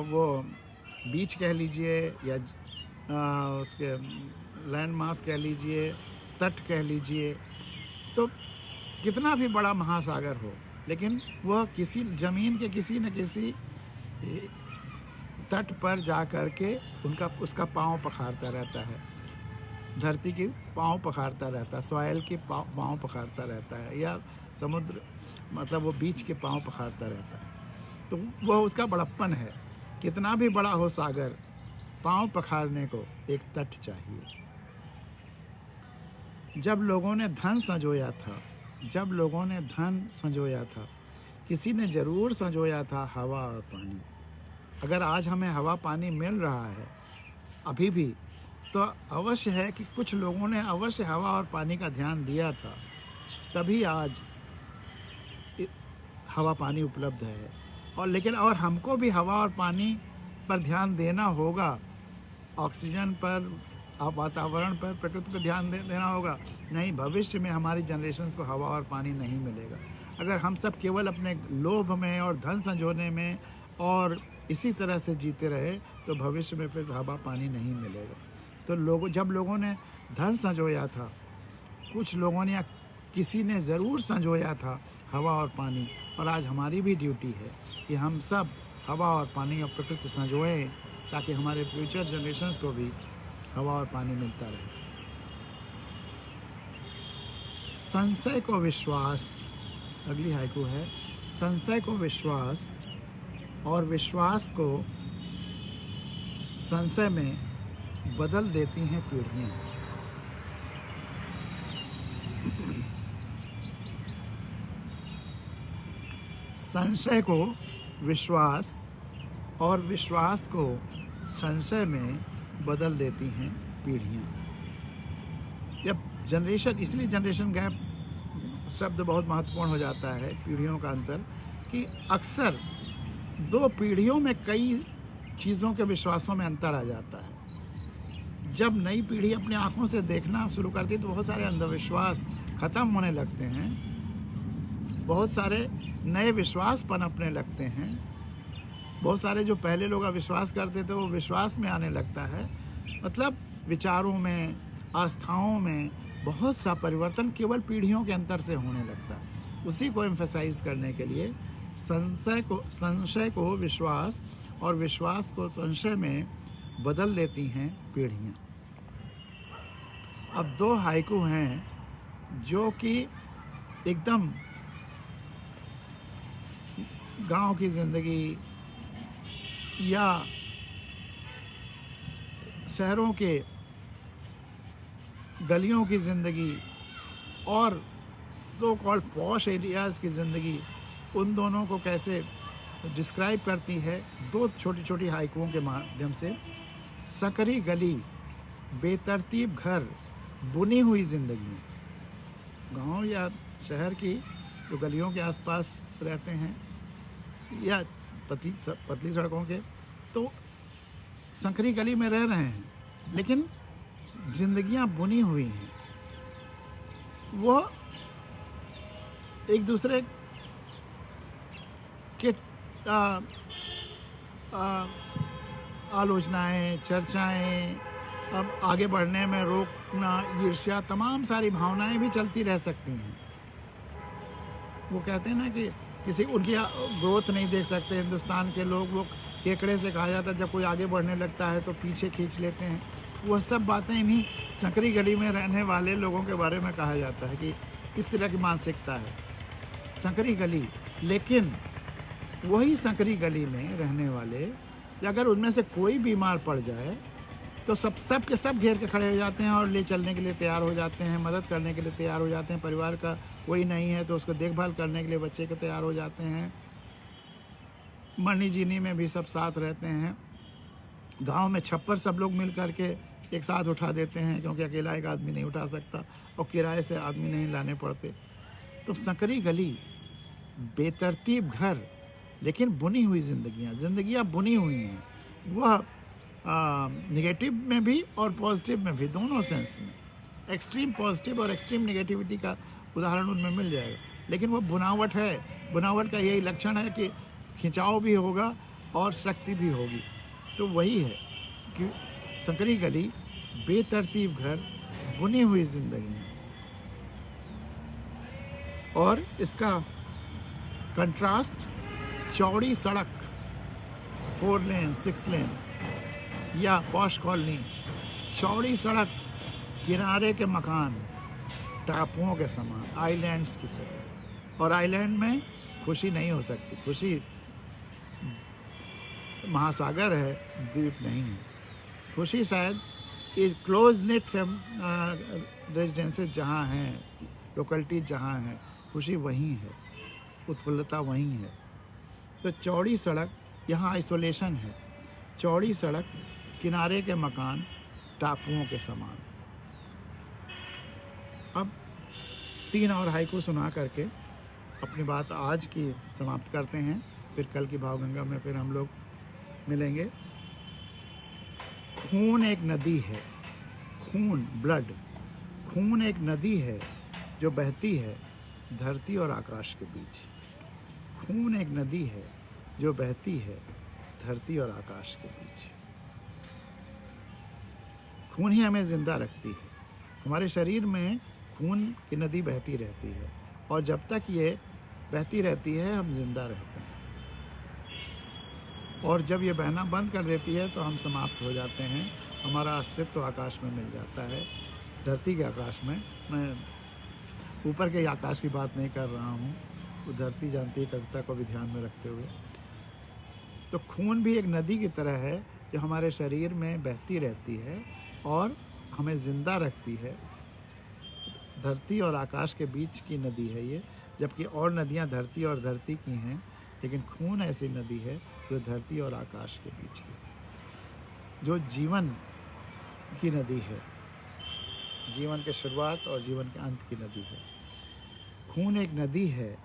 वो बीच कह लीजिए या उसके लैंड मास कह लीजिए, तट कह लीजिए। तो कितना भी बड़ा महासागर हो, लेकिन वह किसी ज़मीन के किसी न किसी तट पर जा कर के उसका पाँव पखारता रहता है। धरती की पाँव पखारता रहता है, सॉयल के पाँव पखारता रहता है, या समुद्र मतलब वो बीच के पाँव पखारता रहता है। तो वह उसका बड़प्पन है। कितना भी बड़ा हो सागर, पाँव पखारने को एक तट चाहिए। जब लोगों ने धन संजोया था, किसी ने ज़रूर संजोया था हवा और पानी। अगर आज हमें हवा पानी मिल रहा है अभी भी, तो अवश्य है कि कुछ लोगों ने अवश्य हवा और पानी का ध्यान दिया था, तभी आज हवा पानी उपलब्ध है। और हमको भी हवा और पानी पर ध्यान देना होगा, ऑक्सीजन पर, वातावरण पर, प्रकृति पर ध्यान देना होगा। नहीं, भविष्य में हमारी जनरेशन्स को हवा और पानी नहीं मिलेगा। अगर हम सब केवल अपने लोभ में और धन संजोने में और इसी तरह से जीते रहे तो भविष्य में फिर हवा पानी नहीं मिलेगा। तो जब लोगों ने धन संजोया था, कुछ लोगों ने या किसी ने ज़रूर संजोया था हवा और पानी, और आज हमारी भी ड्यूटी है कि हम सब हवा और पानी और प्रकृति संजोएं, ताकि हमारे फ्यूचर जनरेशन्स को भी हवा और पानी मिलता रहे। संशय को विश्वास, अगली हाइकू है, संशय को विश्वास और विश्वास को संशय में बदल देती हैं पीढ़ियाँ। संशय को विश्वास और विश्वास को संशय में बदल देती हैं पीढ़ियाँ। जब जनरेशन, इसलिए जनरेशन गैप शब्द बहुत महत्वपूर्ण हो जाता है, पीढ़ियों का अंतर, कि अक्सर 2 पीढ़ियों में कई चीज़ों के विश्वासों में अंतर आ जाता है। जब नई पीढ़ी अपनी आँखों से देखना शुरू करती है तो बहुत सारे अंधविश्वास ख़त्म होने लगते हैं, बहुत सारे नए विश्वास पनपने लगते हैं, बहुत सारे जो पहले लोग अविश्वास करते थे वो विश्वास में आने लगता है। मतलब विचारों में, आस्थाओं में बहुत सा परिवर्तन केवल पीढ़ियों के अंतर से होने लगता है। उसी को एम्फेसाइज करने के लिए संशय को विश्वास और विश्वास को संशय में बदल देती हैं पीढ़ियाँ। अब 2 हाइकू हैं जो कि एकदम गांव की ज़िंदगी या शहरों के गलियों की ज़िंदगी और सो कॉल्ड पॉश एरियाज़ की ज़िंदगी, उन दोनों को कैसे डिस्क्राइब करती है 2 छोटी छोटी हाइकुओं के माध्यम से। सकरी गली, बेतरतीब घर, बुनी हुई ज़िंदगी। गांव या शहर की जो गलियों के आसपास रहते हैं या पतली सड़कों के, तो संकरी गली में रह रहे हैं, लेकिन जिंदगियां बुनी हुई हैं। वो एक दूसरे के आलोचनाएं, चर्चाएं, अब आगे बढ़ने में रोकना, ईर्ष्या, तमाम सारी भावनाएं भी चलती रह सकती हैं। वो कहते हैं ना कि किसी उनकी ग्रोथ नहीं देख सकते हिंदुस्तान के लोग, वो केकड़े से कहा जाता है जब कोई आगे बढ़ने लगता है तो पीछे खींच लेते हैं। वह सब बातें इन्हीं संकरी गली में रहने वाले लोगों के बारे में कहा जाता है कि इस तरह की मानसिकता है संकरी गली। लेकिन वही संकरी गली में रहने वाले, अगर उनमें से कोई बीमार पड़ जाए तो सब के सब घेर के खड़े हो जाते हैं और ले चलने के लिए तैयार हो जाते हैं, मदद करने के लिए तैयार हो जाते हैं। परिवार का कोई नहीं है तो उसको देखभाल करने के लिए बच्चे के तैयार हो जाते हैं। मरनी जीनी में भी सब साथ रहते हैं। गांव में छप्पर सब लोग मिल करके एक साथ उठा देते हैं, क्योंकि अकेला एक आदमी नहीं उठा सकता और किराए से आदमी नहीं लाने पड़ते। तो संकरी गली, बेतरतीब घर, लेकिन बुनी हुई जिंदगियाँ बुनी हुई हैं। वह निगेटिव में भी और पॉजिटिव में भी, दोनों सेंस में। एक्सट्रीम पॉजिटिव और एक्सट्रीम नेगेटिविटी का उदाहरण उनमें मिल जाएगा। लेकिन वो बुनावट है, बुनावट का यही लक्षण है कि खिंचाव भी होगा और शक्ति भी होगी। तो वही है कि संकरी गली, बेतरतीब घर, बुनी हुई जिंदगी। और इसका कंट्रास्ट चौड़ी सड़क, 4 लेन 6 लेन या पॉश कॉलोनी, चौड़ी सड़क, किनारे के मकान, टापुओं के समान, आइलैंड्स की तरह। और आइलैंड में खुशी नहीं हो सकती। खुशी महासागर है, द्वीप नहीं है। खुशी शायद इस क्लोज नेट रेजिडेंसेस जहाँ हैं, लोकेलिटी जहाँ हैं, खुशी वहीं है, उत्फुल्लता वहीं है। तो चौड़ी सड़क, यहाँ आइसोलेशन है। चौड़ी सड़क, किनारे के मकान, टापुओं के समान। अब 3 और हाइकू सुना करके अपनी बात आज की समाप्त करते हैं। फिर कल की भावगंगा में फिर हम लोग मिलेंगे। खून एक नदी है, खून, ब्लड, खून एक नदी है जो बहती है धरती और आकाश के बीच। खून एक नदी है जो बहती है धरती और आकाश के बीच। खून ही हमें जिंदा रखती है। हमारे शरीर में खून की नदी बहती रहती है, और जब तक ये बहती रहती है हम जिंदा रहते हैं। और जब ये बहना बंद कर देती है तो हम समाप्त हो जाते हैं। हमारा अस्तित्व तो आकाश में मिल जाता है, धरती के आकाश में। मैं ऊपर के आकाश की बात नहीं कर रहा हूँ, वो धरती जानती है, कविता को भी ध्यान में रखते हुए। तो खून भी एक नदी की तरह है जो हमारे शरीर में बहती रहती है और हमें ज़िंदा रखती है। धरती और आकाश के बीच की नदी है ये, जबकि और नदियाँ धरती और धरती की हैं। लेकिन खून ऐसी नदी है जो धरती और आकाश के बीच की, जो जीवन की नदी है, जीवन के शुरुआत और जीवन के अंत की नदी है। खून एक नदी है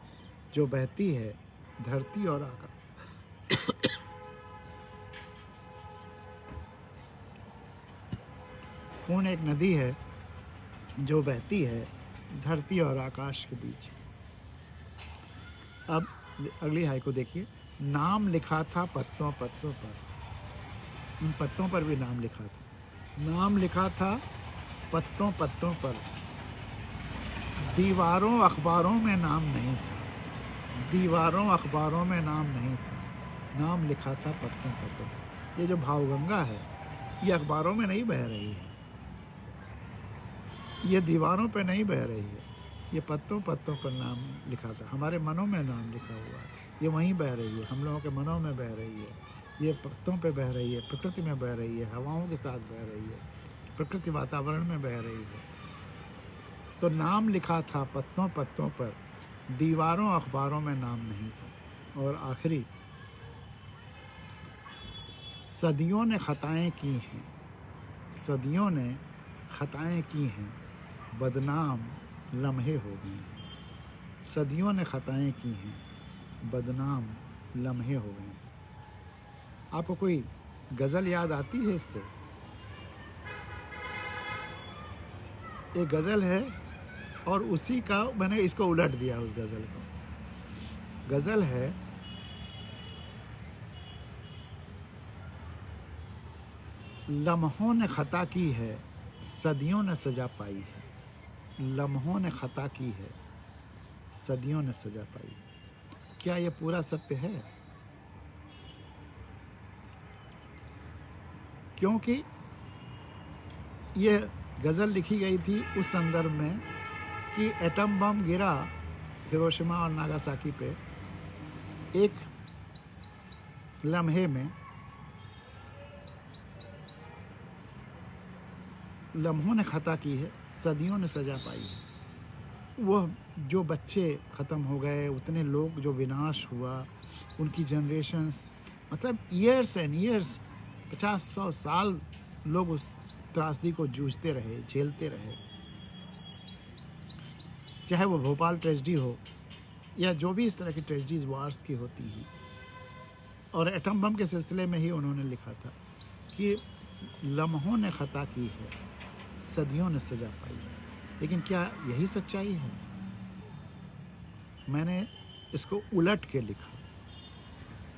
जो बहती है धरती और आकाश। खून एक नदी है जो बहती है धरती और आकाश के बीच। अब अगली हाई को देखिए। नाम लिखा था पत्तों पत्तों पर, उन पत्तों पर भी नाम लिखा था। नाम लिखा था पत्तों पत्तों पर, दीवारों अखबारों में नाम नहीं था। दीवारों अखबारों में नाम नहीं था, नाम लिखा था पत्तों पत्तों पर। ये जो भावगंगा है ये अखबारों में नहीं बह रही है, ये दीवारों पे नहीं बह रही है, ये पत्तों पत्तों पर नाम लिखा था। हमारे मनों में नाम लिखा हुआ है, ये वहीं बह रही है, हम लोगों के मनों में बह रही है, ये पत्तों पे बह रही है, प्रकृति में बह रही है, हवाओं के साथ बह रही है, प्रकृति वातावरण में बह रही है। तो नाम लिखा था पत्तों पत्तों पर, दीवारों अखबारों में नाम नहीं था। और आखिरी, सदियों ने खताएं की हैं, सदियों ने खताएं की हैं, बदनाम लम्हे हो गए हैं। सदियों ने खताएं की हैं, बदनाम लम्हे हो गए हैं। आपको कोई गज़ल याद आती है इससे? एक गज़ल है और उसी का मैंने इसको उलट दिया उस गज़ल को। गज़ल है, लम्हों ने खता की है, सदियों ने सजा पाई है। लम्हों ने खता की है, सदियों ने सजा पाई है। क्या ये पूरा सत्य है? क्योंकि ये गज़ल लिखी गई थी उस संदर्भ में कि एटम बम गिरा हिरोशिमा और नागासाकी पे, एक लम्हे में। लम्हों ने खता की है, सदियों ने सजा पाई है। वह जो बच्चे ख़त्म हो गए, उतने लोग जो विनाश हुआ, उनकी जनरेशन्स, मतलब ईयर्स एंड ईयर्स, 50-100 साल लोग उस त्रासदी को जूझते रहे, झेलते रहे। चाहे वो भोपाल ट्रेजिडी हो या जो भी इस तरह की ट्रेजिडीज वार्स की होती हैं। और एटम बम के सिलसिले में ही उन्होंने लिखा था कि लम्हों ने खता की है, सदियों ने सजा पाई है। लेकिन क्या यही सच्चाई है? मैंने इसको उलट के लिखा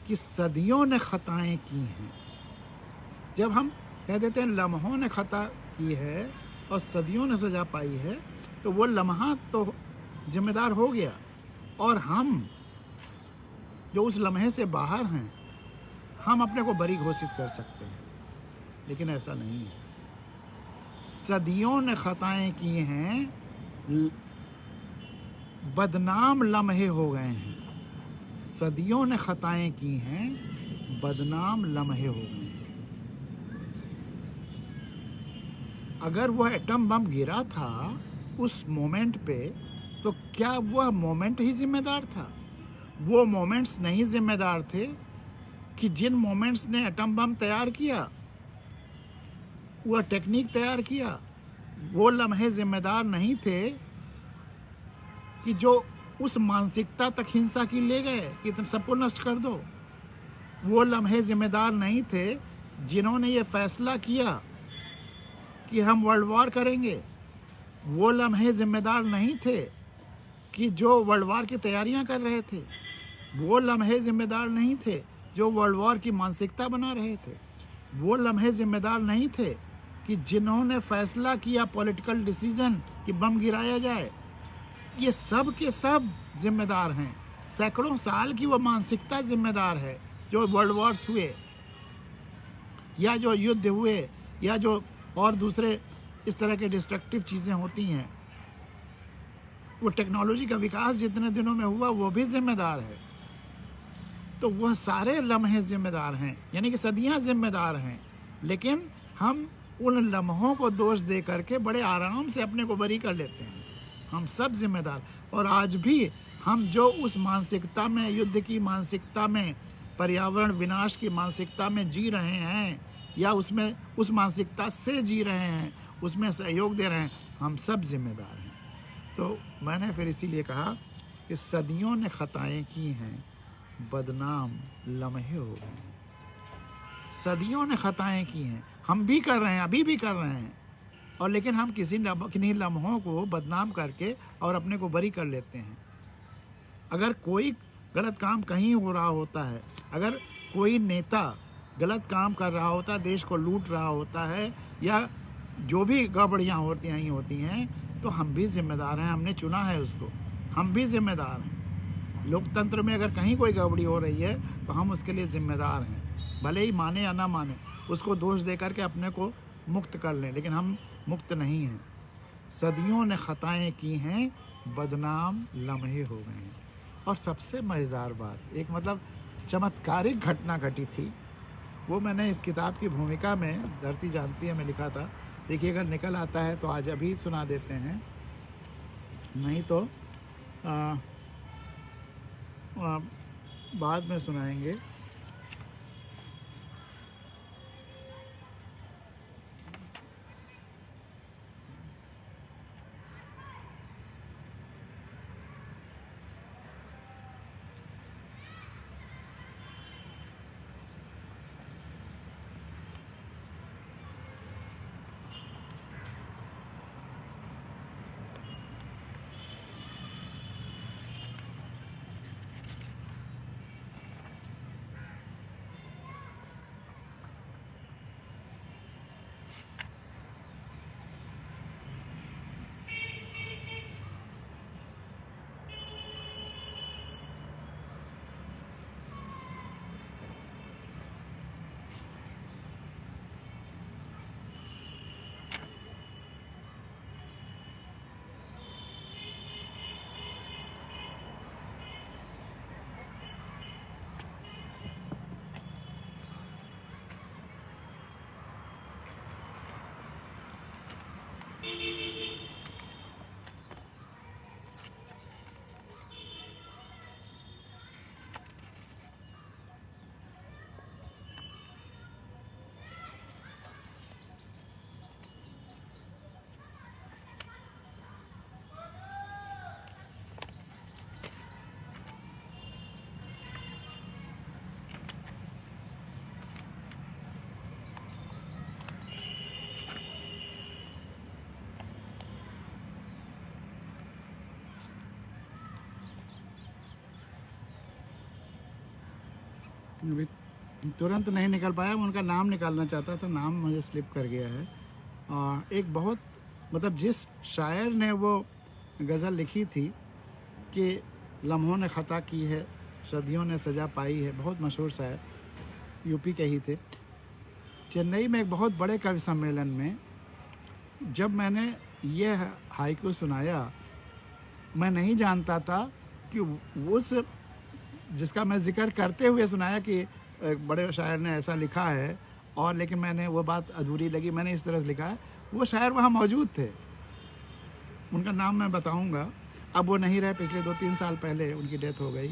कि सदियों ने खताएं की हैं। जब हम कह देते हैं लम्हों ने खता की है और सदियों ने सजा पाई है, तो वो लम्हा तो जिम्मेदार हो गया, और हम जो उस लम्हे से बाहर हैं, हम अपने को बरी घोषित कर सकते हैं। लेकिन ऐसा नहीं है। सदियों ने खताएं की हैं, बदनाम लम्हे हो गए हैं। सदियों ने खताएं की हैं, बदनाम लम्हे हो गए हैं। अगर वह एटम बम गिरा था उस मोमेंट पे, तो क्या वह मोमेंट ही जिम्मेदार था? वो मोमेंट्स नहीं जिम्मेदार थे कि जिन मोमेंट्स ने एटम बम तैयार किया, वह टेक्निक तैयार किया, वो लम्हे जिम्मेदार नहीं थे कि जो उस मानसिकता तक हिंसा की ले गए कि तुम सबको नष्ट कर दो। वो लम्हे जिम्मेदार नहीं थे जिन्होंने ये फैसला किया कि हम वर्ल्ड वॉर करेंगे। वो लम्हे जिम्मेदार नहीं थे कि जो वर्ल्ड वॉर की तैयारियां कर रहे थे। वो लम्हे जिम्मेदार नहीं थे जो वर्ल्ड वॉर की मानसिकता बना रहे थे। वो लम्हे जिम्मेदार नहीं थे कि जिन्होंने फैसला किया पॉलिटिकल डिसीजन कि बम गिराया जाए। ये सब के सब जिम्मेदार हैं। सैकड़ों साल की वो मानसिकता जिम्मेदार है जो वर्ल्ड वॉर्स हुए, या जो युद्ध हुए, या जो और दूसरे इस तरह के डिस्ट्रक्टिव चीज़ें होती हैं। वो टेक्नोलॉजी का विकास जितने दिनों में हुआ वो भी जिम्मेदार है। तो वह सारे लम्हे जिम्मेदार हैं, यानी कि सदियां जिम्मेदार हैं। लेकिन हम उन लम्हों को दोष दे करके बड़े आराम से अपने को बरी कर लेते हैं। हम सब जिम्मेदार, और आज भी हम जो उस मानसिकता में, युद्ध की मानसिकता में, पर्यावरण विनाश की मानसिकता में जी रहे हैं, या उसमें उस मानसिकता से जी रहे हैं, उसमें सहयोग दे रहे हैं, हम सब जिम्मेदार हैं। तो मैंने फिर इसीलिए कहा कि सदियों ने खताएं की हैं, बदनाम लम्हे हो गए हैं। सदियों ने खताएं की हैं, हम भी कर रहे हैं, अभी भी कर रहे हैं, और लेकिन हम किन्हीं लम्हों को बदनाम करके और अपने को बरी कर लेते हैं। अगर कोई गलत काम कहीं हो रहा होता है, अगर कोई नेता गलत काम कर रहा होता है, देश को लूट रहा होता है, या जो भी गड़बड़ियाँ होती हैं, तो हम भी जिम्मेदार हैं। हमने चुना है उसको, हम भी जिम्मेदार हैं। लोकतंत्र में अगर कहीं कोई गड़बड़ी हो रही है तो हम उसके लिए जिम्मेदार हैं, भले ही माने या ना माने, उसको दोष दे करके अपने को मुक्त कर लें, लेकिन हम मुक्त नहीं हैं। सदियों ने खताएं की हैं, बदनाम लम्हे हो गए हैं। और सबसे मज़ेदार बात, एक मतलब चमत्कारिक घटना घटी थी, वो मैंने इस किताब की भूमिका में, धरती जानती है में लिखा था। देखिए अगर निकल आता है तो आज अभी सुना देते हैं, नहीं तो बाद में सुनाएंगे। अभी तुरंत नहीं निकल पाया, मैं उनका नाम निकालना चाहता था, नाम मुझे स्लिप कर गया है। एक बहुत मतलब जिस शायर ने वो गज़ल लिखी थी कि लम्हों ने ख़ता की है, सदियों ने सज़ा पाई है, बहुत मशहूर शायर, यूपी के ही थे। चेन्नई में एक बहुत बड़े कवि सम्मेलन में जब मैंने ये हाइकू सुनाया, मैं नहीं जानता था कि उस जिसका मैं जिक्र करते हुए सुनाया कि एक बड़े शायर ने ऐसा लिखा है, और लेकिन मैंने वो बात अधूरी लगी, मैंने इस तरह से लिखा है। वो शायर वहाँ मौजूद थे, उनका नाम मैं बताऊंगा, अब वो नहीं रहे, पिछले 2-3 साल पहले उनकी डेथ हो गई।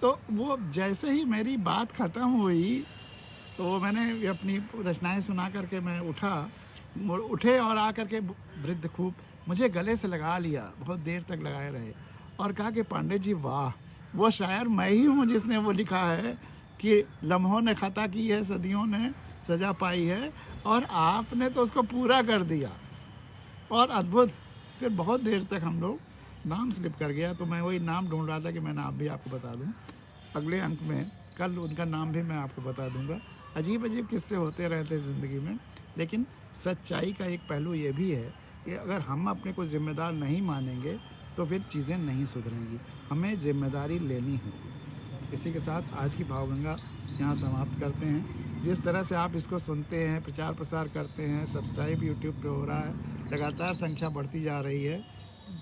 तो वो जैसे ही मेरी बात ख़त्म हुई तो मैंने अपनी रचनाएं सुना करके मैं उठे और आ करके वृद्ध खूब मुझे गले से लगा लिया, बहुत देर तक लगाए रहे, और कहा कि पांडे जी वाह, वो शायर मैं ही हूँ जिसने वो लिखा है कि लम्हों ने ख़ता की है, सदियों ने सज़ा पाई है, और आपने तो उसको पूरा कर दिया। और अद्भुत। फिर बहुत देर तक हम लोग, नाम स्लिप कर गया, तो मैं वही नाम ढूंढ रहा था कि मैं नाम भी आपको बता दूं अगले अंक में, कल उनका नाम भी मैं आपको बता दूंगा। अजीब अजीब किस्से होते रहते ज़िंदगी में, लेकिन सच्चाई का एक पहलू ये भी है कि अगर हम अपने को ज़िम्मेदार नहीं मानेंगे तो फिर चीज़ें नहीं सुधरेंगी, हमें ज़िम्मेदारी लेनी होगी। इसी के साथ आज की भावगंगा यहाँ समाप्त करते हैं। जिस तरह से आप इसको सुनते हैं, प्रचार प्रसार करते हैं, सब्सक्राइब यूट्यूब पे हो रहा है, लगातार संख्या बढ़ती जा रही है,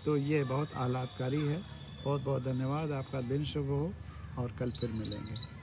तो ये बहुत आह्लादकारी है। बहुत बहुत धन्यवाद, आपका दिन शुभ हो, और कल फिर मिलेंगे।